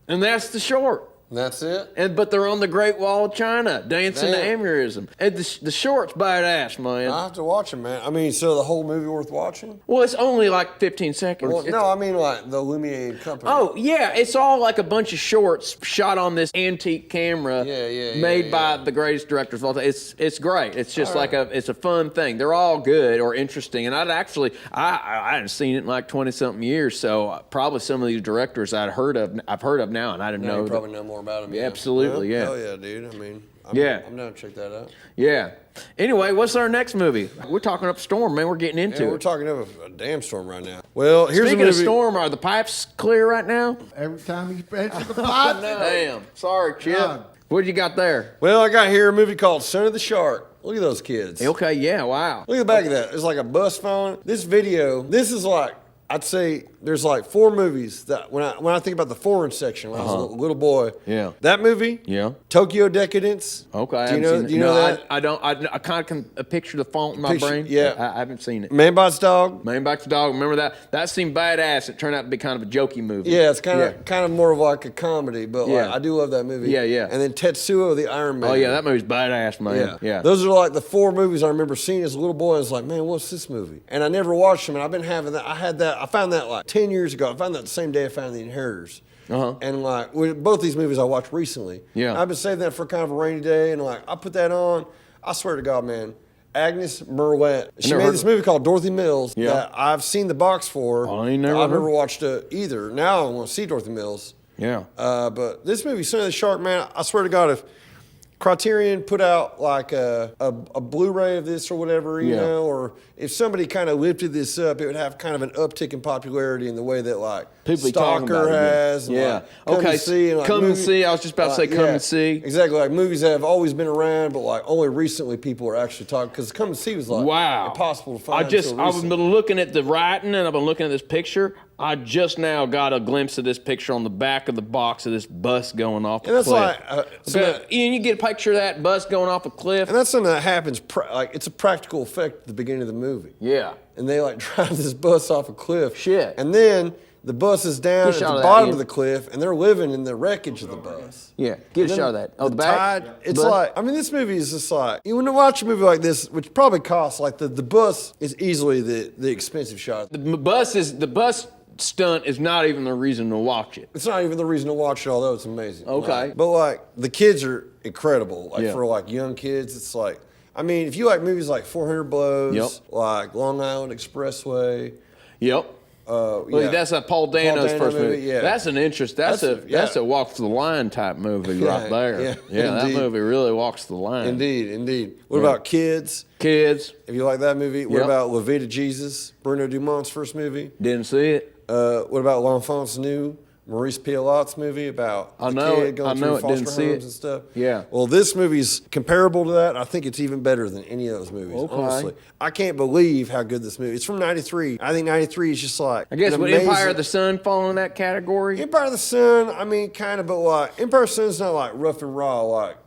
And that's the short. That's it? But they're on the Great Wall of China, dancing to Aneurysm. And the short's badass, man. I have to watch them, man. I mean, so the whole movie worth watching? Well, it's only like 15 seconds. Well, no, I mean like the Lumiere company. Oh, yeah, it's all like a bunch of shorts shot on this antique camera made by the greatest directors of all time. It's great. It's just it's a fun thing. They're all good or interesting. And I hadn't seen it in like 20-something years, so probably some of these directors I've heard of now, and I didn't know. You probably know more about them. Yeah, absolutely, yeah. Hell yeah, dude. I mean, I'm down to check that out. Yeah. Anyway, what's our next movie? We're talking up Storm, man. We're getting into it. We're talking up a damn storm right now. Well, here's Speaking of storm, are the pipes clear right now? Every time you mention the pipe. Damn. Sorry, Chip. Yeah. What you got there? Well, I got here a movie called Son of the Shark. Look at those kids. Okay, yeah, wow. Look at the back of that. It's like a bus phone. This video, this is like, I'd say there's like 4 movies that when I think about the foreign section when I was a little boy. Yeah. That movie. Yeah. Tokyo Decadence. Okay. Do you know that? I don't. I kind of can picture the font in my brain. Yeah. I haven't seen it. Man Bites Dog. Man Bites Dog. Remember that? That seemed badass. It turned out to be kind of a jokey movie. Yeah, it's kind of more of like a comedy, but like, Yeah. I do love that movie. Yeah, yeah. And then Tetsuo the Iron Man. Oh yeah, that movie's badass, man. Yeah. Those are like the 4 movies I remember seeing as a little boy. I was like, man, what's this movie? And I never watched them, and I've been having that. I found that like 10 years ago. I found that the same day I found The Inheritors. And like both these movies I watched recently. Yeah. I've been saving that for kind of a rainy day, and like I put that on. I swear to God, man. Agnes Merlet. She made this movie called Dorothy Mills that I've seen the box for. I've never watched it either. Now I want to see Dorothy Mills. Yeah. But this movie, Son of the Shark, man, I swear to God, if Criterion put out like a Blu-ray of this or whatever, you know, or if somebody kind of lifted this up, it would have kind of an uptick in popularity in the way that like People Stalker has. And, yeah. Like, Come and See. And, like, Come and See. I was just about to say Come and See. Exactly. Like movies that have always been around, but like only recently people are actually talking. Because Come and See was like impossible to find. I've been looking at the writing and I've been looking at this picture. I just now got a glimpse of this picture on the back of the box of this bus going off a cliff. And you get a picture of that bus going off a cliff. And that's something that happens, like it's a practical effect at the beginning of the movie. Yeah. and they like drive this bus off a cliff. Shit. And then the bus is down Get at a shot the of that, bottom Ian. of the cliff, and they're living in the wreckage of the bus. Yeah, get a And shot of then that. Oh, the back? tide, it's like, I mean, this movie is just like, you want to watch a movie like this, which probably costs, like the bus is easily the expensive shot. The bus stunt is not even the reason to watch it. It's not even the reason to watch it, although it's amazing. Okay. Like, but like, the kids are incredible. Like Yeah. for like young kids, it's like, I mean, if you like movies like 400 Blows, Yep. like Long Island Expressway, Yep. yeah. That's a Paul Dano's Dano first movie. yeah. That's an interest. That's a walk the line type movie right there. yeah, that indeed. movie really walks the line. Indeed. What Yeah. about Kids? Kids, If you like that movie, what Yep. about La Vie de Jesus, Bruno Dumont's first movie? didn't see it. What about L'Enfance Nu, Maurice Pialat's movie about I the know kid it. going I know through it. foster Didn't see homes it. and stuff? Yeah. Well, this movie's comparable to that. I think it's even better than any of those movies, Okay. honestly. I can't believe how good this movie is. It's from 93. I think 93 is just like I guess an would amazing- Empire of the Sun fall in that category? Empire of the Sun, I mean, kind of, but like, Empire of the Sun's not like rough and raw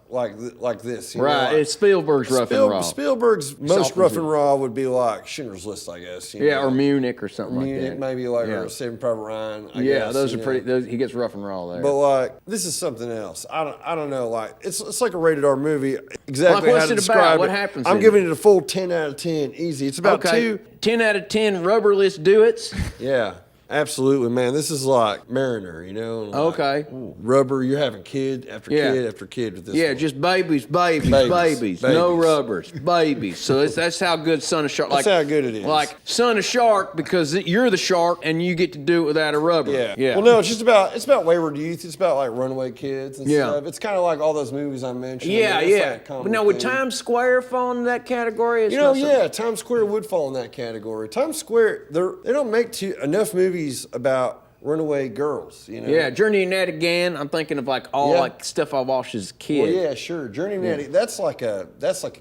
like this. You know, Right. like- It's Spielberg's rough and raw. Spielberg's most Softens rough it. and raw would be like Schindler's List, I guess. You Yeah, know? or Munich or something Munich, like that. maybe like Yeah. or Saving Private Ryan. I Yeah, guess, those you are know. pretty. Those, he gets rough and raw there. But like, this is something else. I don't know. Like, it's like a rated R movie. Exactly Like, what's how to it describe about? What it. happens I'm in giving it a full 10 out of 10. Easy. It's about two. 10 out of 10 rubberless duets. Yeah. Absolutely, man. This is like Mariner, you know? and like Okay. Rubber. You're having kid after Yeah. kid after kid with this. Yeah, one. just babies. Babies. No rubbers, babies. So that's how good Son of Shark. That's how good it is. Like Son of Shark, because you're the shark and you get to do it without a rubber. Yeah. Well, no, it's about wayward youth. It's about like runaway kids and Yeah. stuff. It's kind of like all those movies I mentioned. Yeah, I mean, it's yeah. like a common But now, would theme. Times Square fall into that category? It's You know, not yeah, Times Square would fall in that category. Times Square, they don't make enough movies about runaway girls. You know. Yeah, Journey to Nat again. I'm thinking of like all Yeah. like stuff I watched as a kid. Well, yeah, sure. Journey Natty. That's like a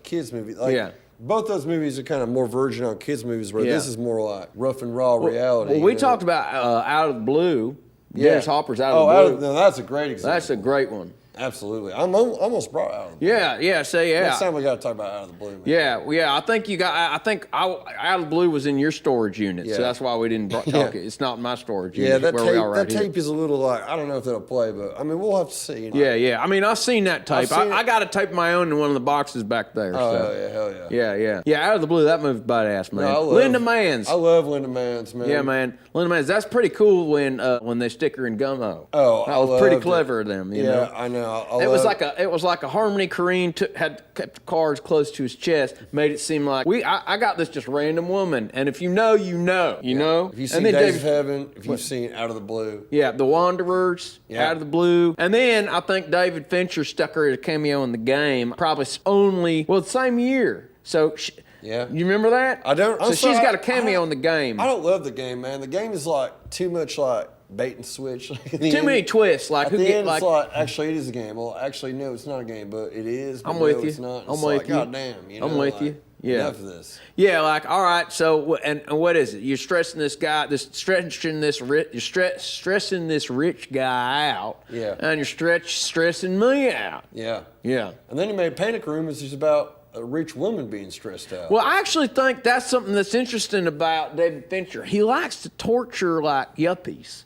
kids movie. Like, Yeah. Both those movies are kind of more virgin on kids movies, where Yeah. this is more like rough and raw reality. Well, we you know? talked about Out of the Blue. Yeah. Dennis Hopper's Out Oh, of the Blue. no, that's a great example. That's a great one. Absolutely. I'm almost brought Out of the Blue. Yeah. Say yeah. Next time we got to talk about Out of the Blue, man. Yeah. I think Out of the Blue was in your storage unit, Yeah. so that's why we didn't talk Yeah. it. It's not in my storage Yeah, unit. that where we are right tape here. is a little like, I don't know if that'll play, but I mean, we'll have to see. You know? Yeah. I mean, I've seen that tape. I've seen I it. got a tape of my own in one of the boxes back there. Oh, so. hell yeah. Yeah, Out of the Blue, that movie's badass, man. No, I love- Linda Manns. I love Linda Manns, man. Yeah, man. Linda Manns. That's pretty cool when they stick her in gummo. Oh, that I was pretty loved clever it. of them. You Yeah, know? I know. It was like a Harmony Korine had kept the cards close to his chest, made it seem like I got this just random woman, and if you know, you know. If you've seen And then Days of Heaven, if you've seen Out of the Blue. Yeah, The Wanderers, Yeah. Out of the Blue. And then I think David Fincher stuck her as a cameo in The Game, probably the same year. So, Yeah. you remember that? I don't. So I'm she's sorry, got a cameo in The Game. I don't love The Game, man. The Game is like too much like bait and switch. Too many twists. Like, At who the get end, like. it's like, actually, it is a game. Well, actually, no, it's not a game, but it is. But I'm with no, you. It's not. I'm It's with like, you. God damn, you know, I'm with like, you. Yeah. Enough of this. Yeah, like, all right, so, and what is it? You're stressing this guy, you're stressing this rich guy out. Yeah. And you're stressing me out. Yeah. Yeah. And then you made Panic Room, which is about a rich woman being stressed out. Well, I actually think that's something that's interesting about David Fincher. He likes to torture, like, yuppies.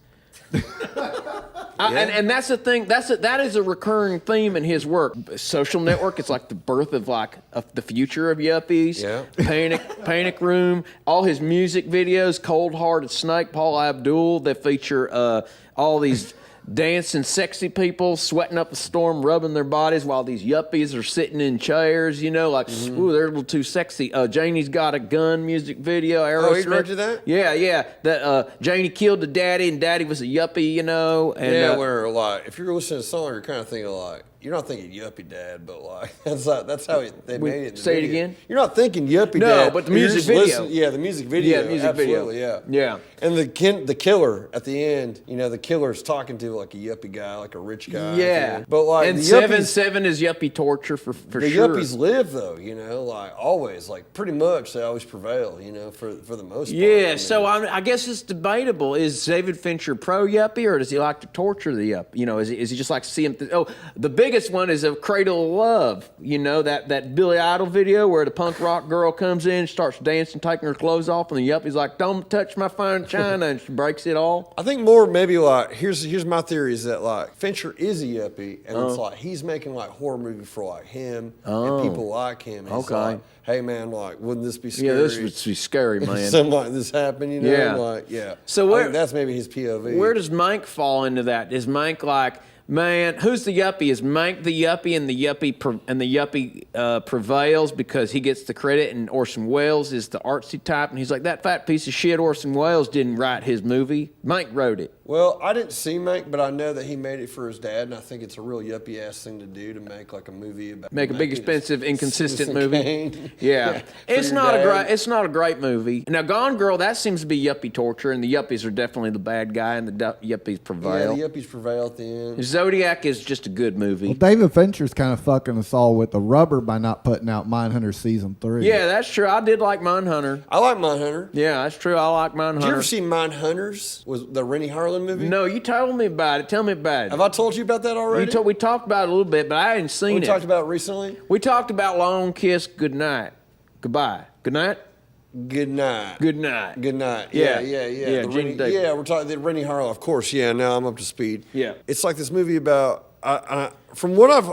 And that's the thing. That is a recurring theme in his work. Social Network. It's like the birth of the future of yuppies. Yeah. Panic Room. All his music videos. Cold Hearted Snake. Paul Abdul. That feature all these dancing sexy people sweating up a storm, rubbing their bodies while these yuppies are sitting in chairs. You know, like ooh, they're a little too sexy. Janie's Got a Gun music video. Aerosmith. Oh, he directed that? Yeah. That Janie killed the daddy, and daddy was a yuppie, you know. And, yeah, where like if you're listening to a song, you're kind of thinking like you're not thinking yuppie dad, but like that's how they made it. In the say it video. again? You're not thinking yuppie No, dad. but the you're music just video. listening- Yeah, the music video. Yeah, music video. Absolutely, yeah. Yeah. And the killer at the end, you know, the killer's talking to like a yuppie guy, like a rich guy. Yeah. But like and the seven is yuppie torture for the sure. yuppies live though, you know, like always, like pretty much they always prevail, you know, for the most part. Yeah, I mean, so I guess it's debatable. Is David Fincher pro yuppie, or does he like to torture the yuppie? You know, is he just like to see him? The big biggest one is a Cradle of Love. You know, that Billy Idol video where the punk rock girl comes in, starts dancing, taking her clothes off, and the yuppie's like, don't touch my fine china, and she breaks it all. I think more maybe like, here's my theory is that like Fincher is a yuppie, and it's like he's making like horror movie for like him and people like him. And he's like, hey man, like, wouldn't this be scary? Yeah, this would be scary, man. Something like this happen, you know? Yeah. Like, yeah. So I think that's maybe his POV. Where does Mank fall into that? Is Mank like, man, who's the yuppie? Is Mank the yuppie, and the yuppie prevails because he gets the credit, and Orson Welles is the artsy type, and he's like, that fat piece of shit Orson Welles didn't write his movie. Mank wrote it. Well, I didn't see Mank, but I know that he made it for his dad, and I think it's a real yuppie-ass thing to do, to make like a movie about... Make a big, expensive, inconsistent movie. Kane. Yeah. It's not a great movie. Now, Gone Girl, that seems to be yuppie torture, and the yuppies are definitely the bad guy, and the yuppies prevail. Yeah, the yuppies prevail at the end. Zodiac is just a good movie. Well, David Fincher's kind of fucking us all with the rubber by not putting out Mindhunter Season 3. Yeah, that's true. I did like Mindhunter. I like Mindhunter. Yeah, that's true. I like Mindhunter. Did you ever see Mindhunters? Was the Rennie Harlan movie? No, you told me about it. Tell me about it. Have I told you about that already? We talked about it a little bit, but I hadn't seen it. We talked about it recently? We talked about Long Kiss Goodnight. Goodbye. Good night? Good night. Good night. Good night. Yeah. Yeah, we're talking the Rennie Harlan, of course. Yeah, now I'm up to speed. Yeah. It's like this movie about from what I've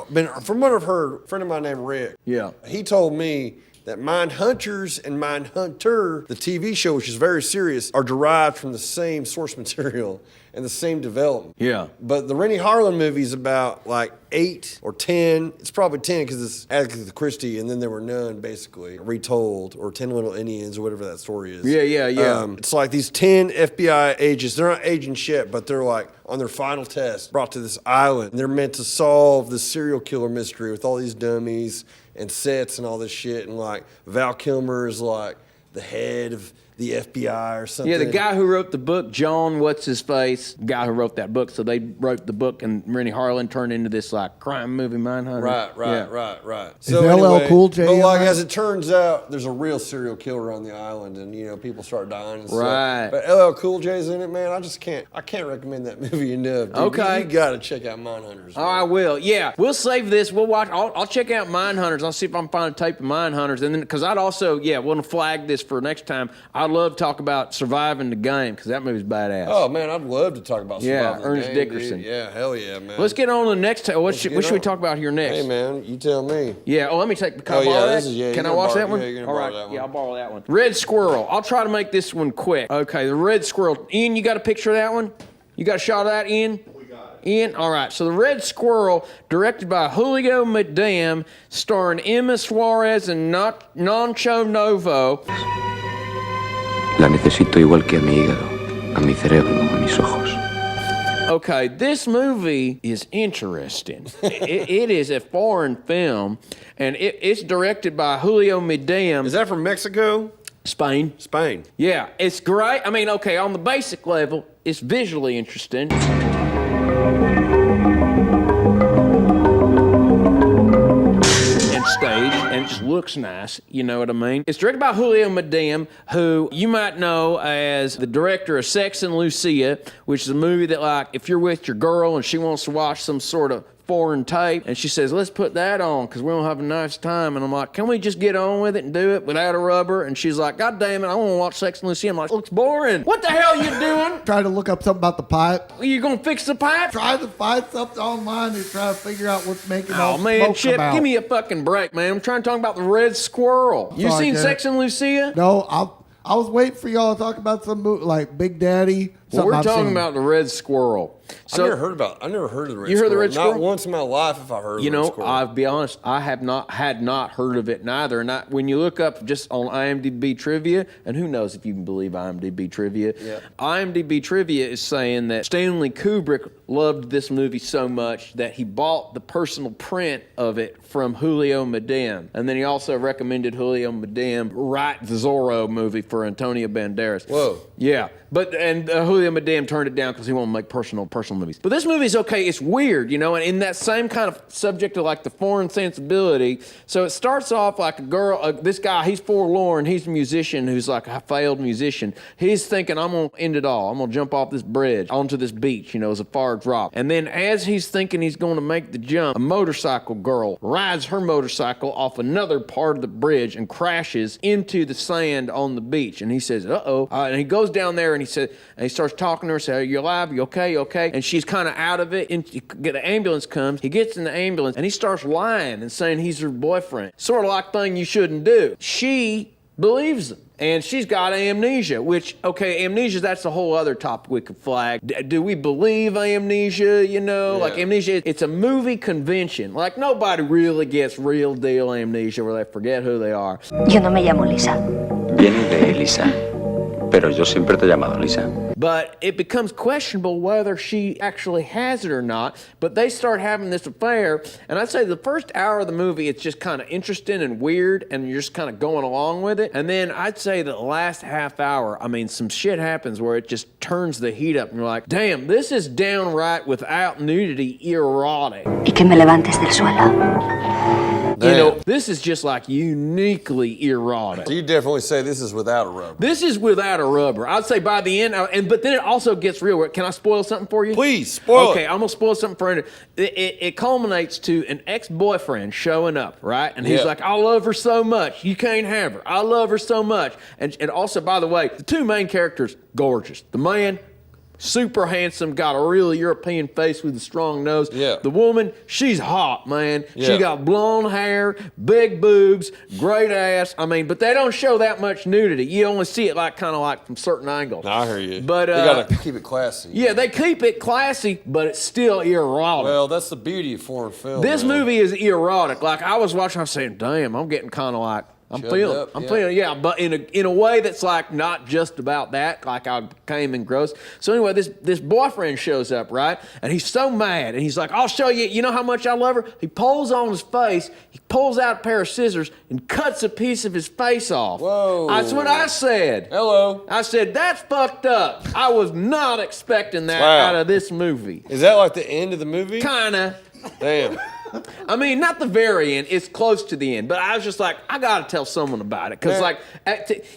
heard, a friend of mine named Rick. Yeah. He told me that Mindhunters and Mindhunter, the TV show, which is very serious, are derived from the same source material and the same development. Yeah. But the Rennie Harlan movie is about like 8 or 10. It's probably 10 because it's Agatha Christie, and then there were none, basically, retold, or 10 Little Indians, or whatever that story is. Yeah. It's like these 10 FBI agents. They're not agents yet, but they're like on their final test, brought to this island. And they're meant to solve this serial killer mystery with all these dummies and sets and all this shit. And like Val Kilmer is like the head of the FBI or something. Yeah, the guy who wrote the book, John what's-his-face, guy who wrote that book. So they wrote the book, and Rennie Harlan turned into this like crime movie Mindhunter. Right. Is LL Cool J? But like as it turns out, there's a real serial killer on the island, and you know people start dying and right. stuff. But LL Cool J's in it, man. I can't recommend that movie enough. Dude. Okay, you got to check out Mindhunters. Oh, I will. Yeah, we'll save this. We'll watch. I'll check out Mindhunters. I'll see if I can find a tape of Mindhunters, and then because I'd also want to flag this for next time. I'd love to talk about Surviving the Game, because that movie's badass. Oh man, I'd love to talk about Surviving the Game. Ernest Dickerson. Dude. Yeah, hell yeah, man. Let's get on to the next. What should we talk about here next? Hey man, you tell me. Yeah. Oh, let me take. Can I borrow that? Can I watch that one? Yeah, you're all gonna right. borrow that one. Yeah, I'll borrow that one. Red Squirrel. I'll try to make this one quick. Okay, the Red Squirrel. Ian, you got a picture of that one? You got a shot of that, Ian? We got it. Ian? All right. So the Red Squirrel, directed by Julio Medem, starring Emma Suarez and Nacho Novo. La necesito igual que a mi hígado, a mi cerebro, a mis ojos. Okay, this movie is interesting. It is a foreign film, and it's directed by Julio Medem. Is that from Mexico? Spain. Yeah, it's great. I mean, okay, on the basic level, it's visually interesting. Stage, and it just looks nice, you know what I mean? It's directed by Julio Medem, who you might know as the director of Sex and Lucia, which is a movie that, like, if you're with your girl and she wants to watch some sort of foreign tape, and she says, let's put that on because we don't have a nice time. And I'm like, can we just get on with it and do it without a rubber? And she's like, God damn it, I want to watch Sex and Lucia. I'm like, looks boring. What the hell are you doing? Try to look up something about the pipe. Are you going to fix the pipe? Try to find something online and try to figure out what's making all Oh, man, smoke Chip, come out. give me a fucking break, man. I'm trying to talk about the Red Squirrel. You Sorry, seen Garrett. Sex and Lucia? No, I was waiting for y'all to talk about some movie like Big Daddy. Well, we're I've talking seen. about the Red Squirrel. So, I've never heard of the Red Squirrel. You heard the Red Squirrel? Not once in my life have I heard of the Red Squirrel. I'll be honest, I had not heard of it neither. And when you look up just on IMDb trivia, and who knows if you can believe IMDb trivia, IMDb trivia is saying that Stanley Kubrick loved this movie so much that he bought the personal print of it from Julio Medem. And then he also recommended Julio Medem write the Zorro movie for Antonio Banderas. Whoa. Yeah. But Julio Medem turned it down because he wanted to make personal personal movies. But this movie's okay. It's weird, you know, and in that same kind of subject of like the foreign sensibility. So it starts off like a girl, this guy, he's forlorn. He's a musician who's like a failed musician. He's thinking, I'm going to end it all. I'm going to jump off this bridge onto this beach, you know, as a far drop. And then as he's thinking he's going to make the jump, a motorcycle girl rides her motorcycle off another part of the bridge and crashes into the sand on the beach. And he says, uh-oh. And he goes down there and he starts talking to her, says, are you alive? You okay? You okay? And she's kind of out of it. And the ambulance comes. He gets in the ambulance and he starts lying and saying he's her boyfriend. Sort of like thing you shouldn't do. She believes him. And she's got amnesia, which, okay, amnesia, that's a whole other topic we could flag. Do we believe amnesia, you know? Yeah. Like amnesia, it's a movie convention. Like nobody really gets real deal amnesia where they forget who they are. Yo no me llamo Lisa. Viene de Lisa, pero yo siempre te he llamado Lisa. But it becomes questionable whether she actually has it or not. But they start having this affair. And I'd say the first hour of the movie, it's just kind of interesting and weird. And you're just kind of going along with it. And then I'd say the last half hour, I mean, some shit happens where it just turns the heat up. And you're like, damn, this is downright without nudity erotic. Y que me levantes del suelo. You know, this is just like uniquely erotic. So you definitely say this is without a rubber. This is without a rubber. I'd say by the end, but then it also gets real. Can I spoil something for you? Please, spoil it. Okay, I'm going to spoil something for you. It culminates to an ex-boyfriend showing up, right? And he's like, I love her so much. You can't have her. I love her so much. And also, by the way, the two main characters, gorgeous. The man, super handsome, got a real European face with a strong nose. Yeah. The woman, she's hot, man. Yeah. She got blonde hair, big boobs, great ass. I mean, but they don't show that much nudity. You only see it like kind of like from certain angles. No, I hear you. But you gotta keep it classy. Yeah, they keep it classy, but it's still erotic. Well, that's the beauty of foreign film. This movie is erotic. Like I was watching, I was saying, damn, I'm getting kind of like, I'm feeling, but in a way that's like not just about that, like I became engrossed. So anyway, this boyfriend shows up, right? And he's so mad, and he's like, I'll show you, you know how much I love her? He pulls on his face, he pulls out a pair of scissors and cuts a piece of his face off. Whoa. That's what I said. Hello. I said, that's fucked up. I was not expecting that out of this movie. Is that like the end of the movie? Kinda. Damn. I mean, not the very end. It's close to the end. But I was just like, I got to tell someone about it. Because, like,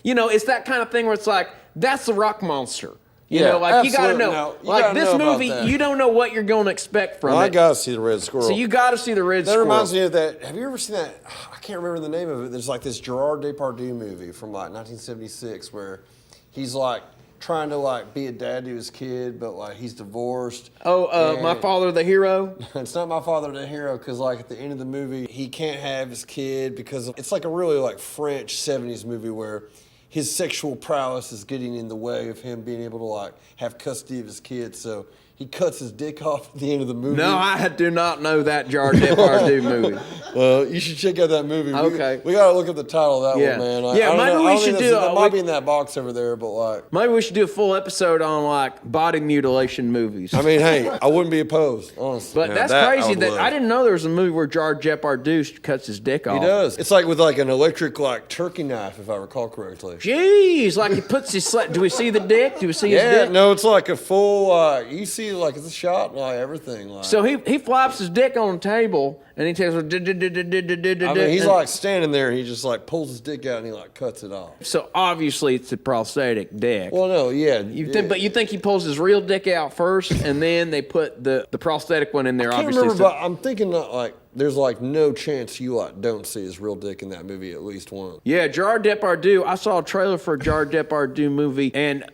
you know, it's that kind of thing where it's like, that's the rock monster. You know, like, you got to know. No, like, this movie, you don't know what you're going to expect from it. I got to see the Red Squirrel. So you got to see the Red Squirrel. That reminds me of that. Have you ever seen that? I can't remember the name of it. There's like this Gerard Depardieu movie from like 1976 where he's like, trying to like be a dad to his kid, but like he's divorced. My Father the Hero? It's not My Father the Hero because like at the end of the movie, he can't have his kid because it's like a really like French 70s movie where his sexual prowess is getting in the way of him being able to like have custody of his kid. So he cuts his dick off at the end of the movie. No, I do not know that Gerard Depardieu movie. Well, you should check out that movie. Okay. We got to look up the title of that one, man. Maybe we should do that might be in that box over there, but like. Maybe we should do a full episode on like body mutilation movies. I mean, hey, I wouldn't be opposed, honestly. But that's crazy that I didn't know there was a movie where Gerard Depardieu cuts his dick off. He does. It's like with like an electric like turkey knife, if I recall correctly. Jeez, like he puts his. Do we see the dick? Do we see his dick? Yeah, no, it's like a full. You see, like it's a shot. Like everything. Like. So he flops his dick on the table and he takes. I mean, he's like standing there and he just like pulls his dick out and he like cuts it off. So obviously it's a prosthetic dick. Well, no, yeah. But you think he pulls his real dick out first and then they put the prosthetic one in there? I can't obviously. remember, but I'm thinking that like there's like no chance you like don't see his real dick in that movie at least once. Yeah, Gerard Depardieu. I saw a trailer for a Gerard Depardieu movie, and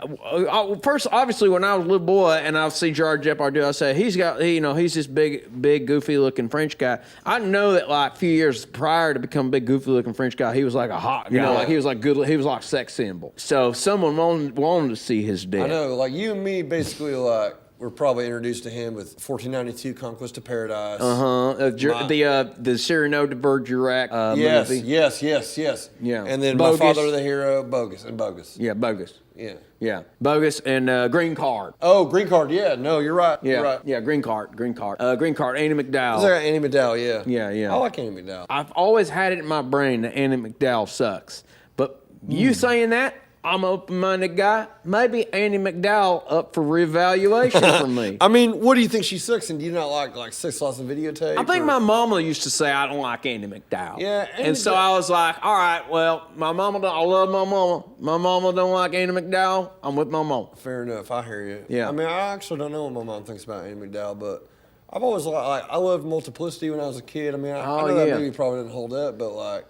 first, obviously, when I was a little boy and I see Gerard Depardieu, I say he's this big, goofy-looking French guy. I know that like a few years prior to becoming a big, goofy-looking French guy, he was like a hot, like he was like good, he was like a sex symbol. So someone wanted to see his dick. I know, like you and me, basically, like. We're probably introduced to him with 1492 Conquest of Paradise. The Cyrano de Bergerac movie. Yes. Yeah. And then Bogus. My Father the Hero, Bogus. Yeah, Bogus. Yeah. Yeah, Bogus and Green Card. Oh, Green Card, yeah. No, you're right. Yeah, you're right. Yeah, Green Card, Annie MacDowell. Is there Annie MacDowell, Yeah. I like Annie MacDowell. I've always had it in my brain that Annie MacDowell sucks. But you saying that, I'm an open-minded guy. Maybe Andy McDowell up for reevaluation for me. I mean, what do you think she sucks in? Do you not like Sex, Loss, and Videotape? I think my mama used to say I don't like Andy McDowell. Yeah. And so I was like, all right, well, I love my mama. My mama don't like Andy McDowell. I'm with my mama. Fair enough. I hear you. Yeah. I mean, I actually don't know what my mom thinks about Andy McDowell, but I've always I loved Multiplicity when I was a kid. I mean, I know that movie probably didn't hold up, but like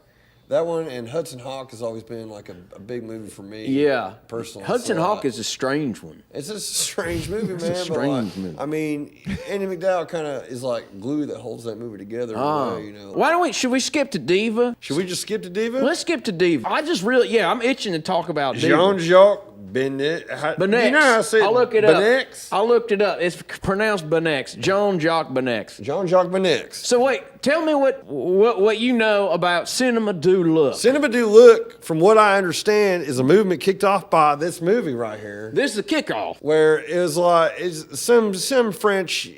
that one and Hudson Hawk has always been like a big movie for me. Yeah. Personally. Hudson Hawk is a strange one. It's a strange movie, man. It's a strange movie. I mean, Andy McDowell kind of is like glue that holds that movie together. You know. Why don't should we skip to Diva? Should we just skip to Diva? Let's skip to Diva. I'm itching to talk about Diva. Jean-Jacques Beineix. Beineix. You know how I say it? I'll look it Beineix? up. I looked it up. It's pronounced Beineix. Jean-Jacques Beineix. Jean-Jacques Beineix. So wait, tell me what you know about Cinema Du Look. Cinema Du Look, from what I understand, is a movement kicked off by this movie right here. This is a kickoff. Where it was like some French,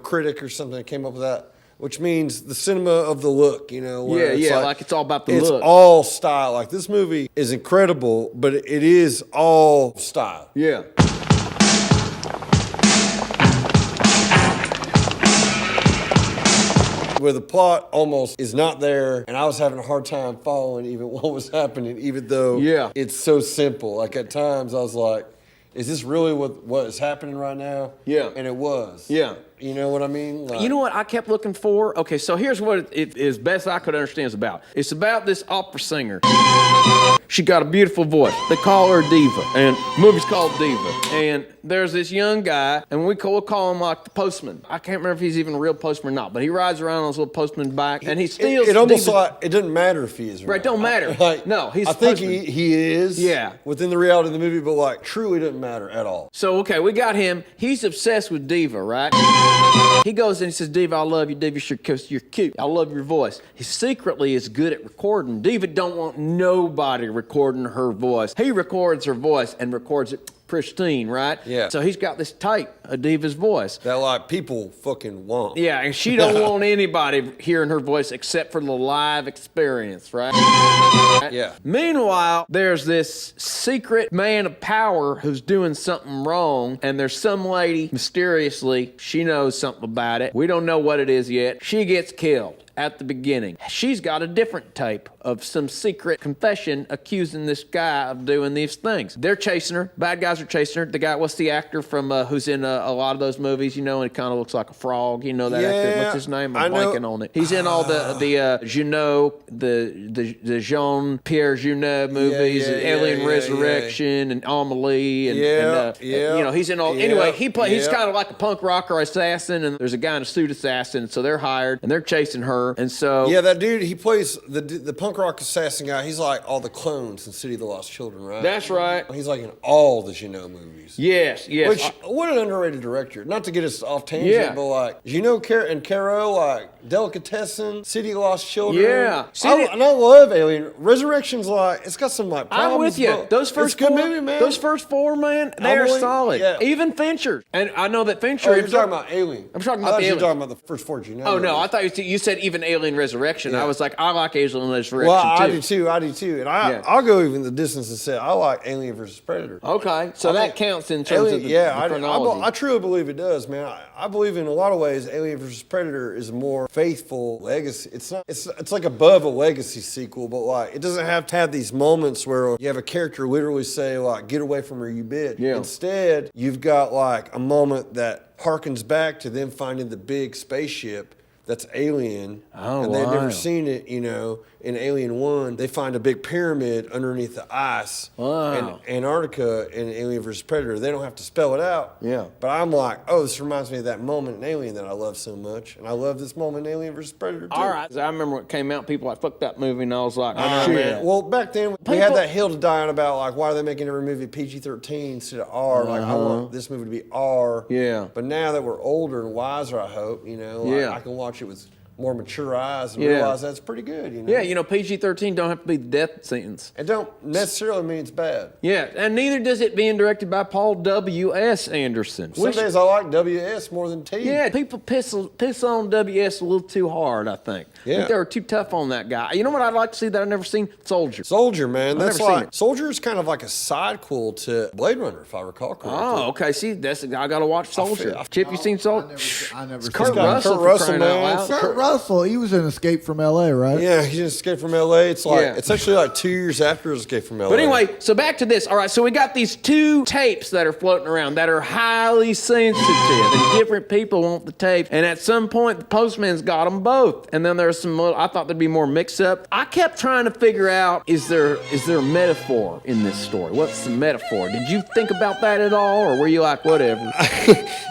critic or something that came up with that. Which means the cinema of the look, where like it's all about the look. It's all style. Like this movie is incredible, but it is all style. Yeah. Where the plot almost is not there, and I was having a hard time following even what was happening, even though it's so simple. Like at times I was like, is this really what is happening right now? Yeah. And it was. Yeah. You know what I mean? You know what I kept looking for? Okay, so here's what it is best I could understand it's about. It's about this opera singer. She got a beautiful voice. They call her Diva, and the movie's called Diva. And there's this young guy, and we'll call him like the postman. I can't remember if he's even a real postman or not, but he rides around on his little postman's back, and he steals. It almost like it doesn't matter if he is or right. Not. Don't matter. No, he's. I think he is. Yeah. Within the reality of the movie, but like truly doesn't matter at all. So okay, we got him. He's obsessed with Diva, right? He goes and he says, Diva, I love you. Diva, you're cute. I love your voice. He secretly is good at recording. Diva don't want nobody recording her voice. He records her voice and records it pristine, right? Yeah. So he's got this tape of Diva's voice. That like people fucking want. Yeah, and she don't want anybody hearing her voice except for the live experience, right? Yeah. Meanwhile, there's this secret man of power who's doing something wrong, and there's some lady, mysteriously, she knows something about it. We don't know what it is yet. She gets killed at the beginning. She's got a different tape of some secret confession accusing this guy of doing these things. They're chasing her. Bad guys are chasing her. The guy, what's the actor from who's in a lot of those movies, and he kind of looks like a frog. You know that actor? What's his name? I'm blanking on it. He's in all the Junot, the Jean-Pierre Junot movies, and Alien Resurrection, and Amelie, and he's in all. Anyway, he's kind of like a punk rocker assassin, and there's a guy in a suit assassin, so they're hired, and they're chasing her. And so that dude, he plays the punk rock assassin guy. He's like all the clones in City of the Lost Children, right? That's right. He's like in all the Junot movies. Yes. What an underrated director. Not to get us off tangent, but like Junot and Caro, like Delicatessen, City of the Lost Children. Yeah. And I love Alien. Resurrection's like it's got some like problems. I'm with you. Those first good movie, man. Those first four, man, they are solid. Yeah. Even Fincher. And I know that Fincher. Oh, you're talking about Alien. I'm talking about the Alien. You're talking about the first four Junot. Oh no, I thought you said even Alien Resurrection. I was like, I like Alien Resurrection well, too. I do too. And I'll go even the distance and say I like Alien versus Predator. Okay, so that counts in terms of the chronology. I truly believe it does, man. I believe in a lot of ways Alien versus Predator is a more faithful legacy. It's like above a legacy sequel, but like it doesn't have to have these moments where you have a character literally say like, get away from her, you bitch. Yeah. Instead, you've got like a moment that harkens back to them finding the big spaceship that's alien, and they've never seen it, in Alien 1, they find a big pyramid underneath the ice in Antarctica in Alien vs. Predator. They don't have to spell it out. Yeah. But I'm like, oh, this reminds me of that moment in Alien that I love so much. And I love this moment in Alien vs. Predator, too. All right. I remember when it came out, people like, fuck that movie, and I was like, shit. Man. Well, back then, we had that hill to die on about, like, why are they making every movie PG-13 instead of R? Like, I want this movie to be R. Yeah. But now that we're older and wiser, I hope, I can watch it with more mature eyes and realize that's pretty good, you know? Yeah, you know, PG-13 don't have to be the death sentence. It don't necessarily mean it's bad. Yeah, and neither does it being directed by Paul W.S. Anderson. Some days I like W.S. more than T. Yeah, people piss on W.S. a little too hard, I think. Yeah. I think they were too tough on that guy. You know what I'd like to see that I've never seen? Soldier. Soldier, man. That's never seen like, it. Soldier is kind of like a sidequel to Blade Runner, if I recall correctly. Oh, okay. See, I got to watch Soldier. Chip, you seen Soldier? I never Kurt seen Russell, Kurt Russell, crying out man. loud. Kurt Russell, he was in Escape from L.A., right? Yeah, he just escaped from L.A. It's like Yeah. it's actually like 2 years after his escape from L.A. But anyway, so back to this. All right, so we got these 2 tapes that are floating around that are highly sensitive, and different people want the tape. And at some point, the postman's got them both. And then there's some little, I thought there'd be more mix-up. I kept trying to figure out, is there a metaphor in this story? What's the metaphor? Did you think about that at all, or were you like, whatever?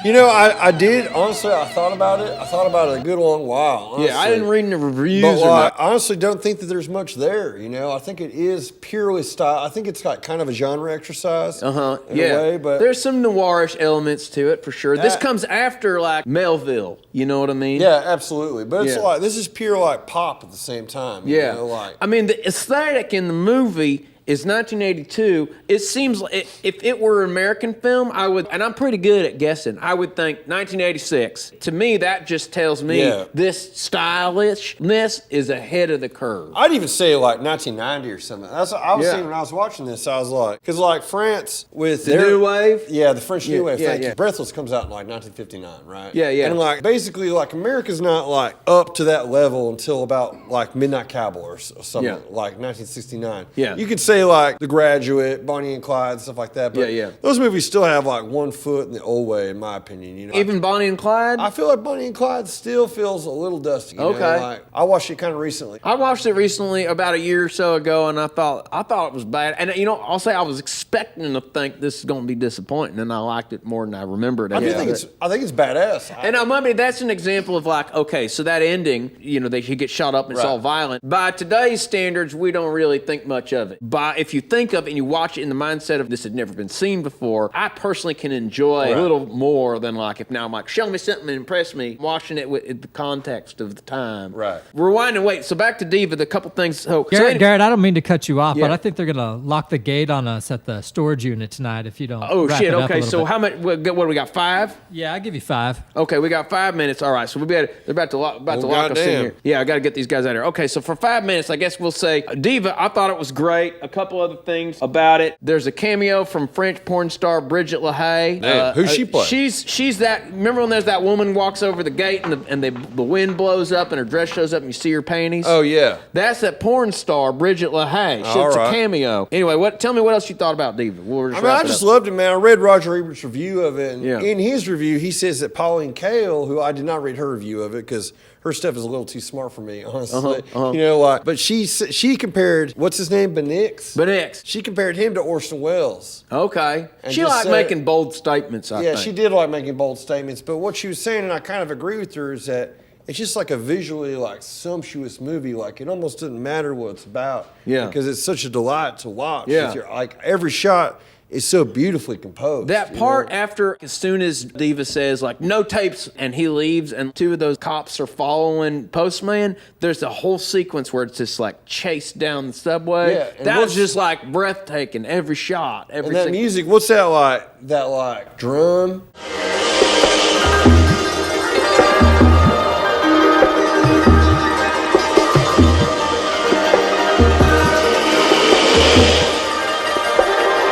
You know, I did. Honestly, I thought about it. I thought about it a good long while. Honestly. Yeah, I didn't read the reviews. But or I not. honestly don't think that there's much there. You know, I think it is purely style. I think it's like kind of a genre exercise. In a way, but there's some noirish elements to it for sure. This comes after like Melville. You know what I mean? yeah, absolutely. But it's like this is pure like pop at the same time. You know, like I mean, the aesthetic in the movie is 1982. It seems like if it were an American film, I would, and I'm pretty good at guessing, I would think 1986. To me, that just tells me this stylishness is ahead of the curve. I'd even say like 1990 or something. That's what I was saying when I was watching this. I was like, because like France with The New Wave? Yeah, the French New Wave. yeah, Thank yeah. you. Breathless comes out in like 1959, right? Yeah, yeah. And like basically like America's not like up to that level until about like Midnight Cowboy or something like 1969. Yeah. You could say like The Graduate, Bonnie and Clyde, stuff like that. But Yeah. those movies still have like one foot in the old way, in my opinion. You know, Even Bonnie and Clyde? I feel like Bonnie and Clyde still feels a little dusty. You know? Like, I watched it kind of recently. I watched it recently, about a year or so ago, and I thought it was bad. And you know, I'll say I was expecting to think this is going to be disappointing, and I liked it more than I remembered. I think it's badass. And I mean, that's an example of like, okay, so that ending, you know, he gets shot up and it's all violent. By today's standards, we don't really think much of it. But if you think of it and you watch it in the mindset of this had never been seen before, I personally can enjoy a little more than like if now I'm like, show me something and impress me, watching it with the context of the time. Right. Rewind and wait. So back to Diva, the couple things. So Garrett, I don't mean to cut you off, but I think they're going to lock the gate on us at the storage unit tonight if you don't. Oh, wrap shit. it up a Okay, little so bit. how much? What do we got? 5? Yeah, I'll give you 5. Okay, we got 5 minutes. All right, so they're about to lock us in goddamn. here. Yeah, I got to get these guys out of here. Okay, so for 5 minutes, I guess we'll say Diva. I thought it was great. A couple other things about it. There's a cameo from French porn star Bridget LaHaye. Who's she play? She's that. Remember when there's that woman walks over the gate and the wind blows up and her dress shows up and you see her panties? Oh yeah. That's that porn star Bridget LaHaye. It's a cameo. Anyway, tell me what else you thought about Diva. I just loved it, man. I read Roger Ebert's review of it, and in his review, he says that Pauline Kael, who I did not read her review of it because her stuff is a little too smart for me, honestly. You know, like, but she compared what's his name, Beineix. She compared him to Orson Welles. Okay. And She just liked said- making bold statements. I think. She did like making bold statements. But what she was saying, and I kind of agree with her, is that it's just like a visually like sumptuous movie. Like it almost doesn't matter what it's about. Yeah. Because it's such a delight to watch. Yeah. Like every shot is so beautifully composed. That part after, as soon as Diva says, like, no tapes, and he leaves, and 2 of those cops are following Postman, there's a whole sequence where it's just like chased down the subway. Yeah, and that was what's- just like breathtaking, every shot. And that music, what's that like? That like drum?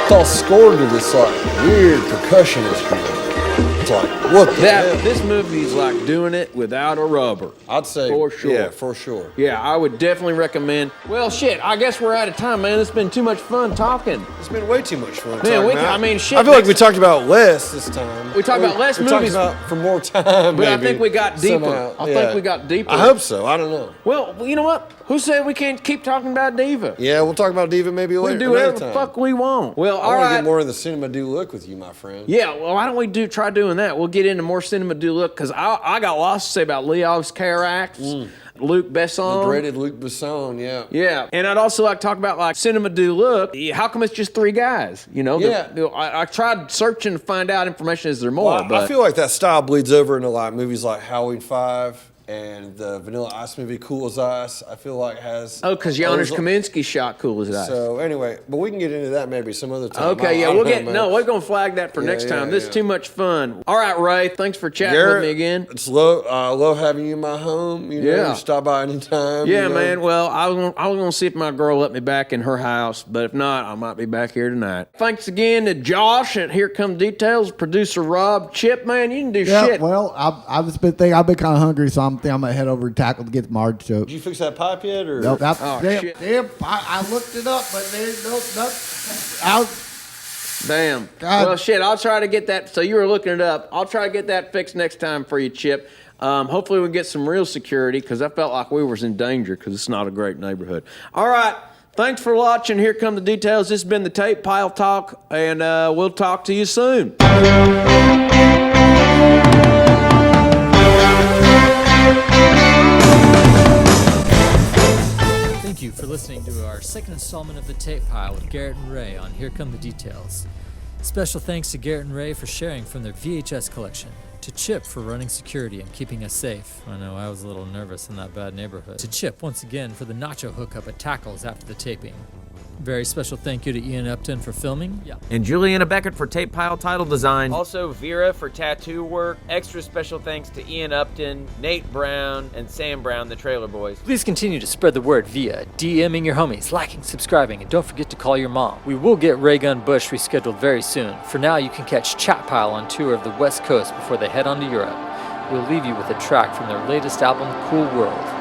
It's all scored to this like weird percussionist music. It's like, what the hell? This movie's like doing it without a rubber. I'd say for sure. Yeah, for sure. Yeah, I would definitely recommend. Well, shit, I guess we're out of time, man. It's been too much fun talking. It's been way too much fun. Man, shit. I feel like we talked about less this time. We talked about less we movies. talked about for more time, But I maybe, think we got deeper. somehow. I think we got deeper. I hope so. I don't know. Well, you know what? Who said we can't keep talking about Diva? Yeah, we'll talk about Diva maybe We later. can do whatever another the time. fuck we want. Well, I all want to right. get more in the cinema do look with you, my friend. Yeah, well, why don't we try doing that? We'll get into more cinema do look, because I got lots to say about Leo's Carax, Luc Besson. The dreaded Luc Besson, yeah. Yeah, and I'd also like to talk about like cinema do look. How come it's just 3 guys? You know, Yeah. I tried searching to find out information. Is there more? Well, I feel like that style bleeds over into like movies like Halloween 5. And the Vanilla Ice movie, Cool as Ice, I feel like has... Oh, because Janusz Kaminski shot Cool as Ice. So anyway, but we can get into that maybe some other time. Okay, yeah, we're going to flag that for next time. This is too much fun. All right, Ray, thanks for chatting with me again. It's love having you in my home. You stop by anytime. Yeah, man. Well, I was going to see if my girl let me back in her house, but if not, I might be back here tonight. Thanks again to Josh at Here Come Details, producer Rob, Chip, man, you can do shit. Well, I've been kind of hungry, so I'm going to head over and tackle to get some artichoke. Did you fix that pipe yet? Or? Nope. Shit. Damn, I looked it up, but there's nothing. Damn. God. Well, shit, I'll try to get that. So you were looking it up. I'll try to get that fixed next time for you, Chip. Hopefully we can get some real security because I felt like we was in danger because it's not a great neighborhood. All right. Thanks for watching. Here come the details. This has been the Tape Pile Talk, and we'll talk to you soon. Thank you for listening to our second installment of The Tape Pile with Garrett and Ray on Here Come the Details. Special thanks to Garrett and Ray for sharing from their VHS collection, to Chip for running security and keeping us safe. I know I was a little nervous in that bad neighborhood. To Chip once again for the nacho hookup at Tackles after the taping. Very special thank you to Ian Upton for filming. And Juliana Beckett for tape pile title design. Also Vera for tattoo work. Extra special thanks to Ian Upton, Nate Brown, and Sam Brown, the Trailer Boys. Please continue to spread the word via DMing your homies, liking, subscribing, and don't forget to call your mom. We will get Raygun Busch rescheduled very soon. For now, you can catch Chat Pile on tour of the West Coast before they head on to Europe. We'll leave you with a track from their latest album, Cool World.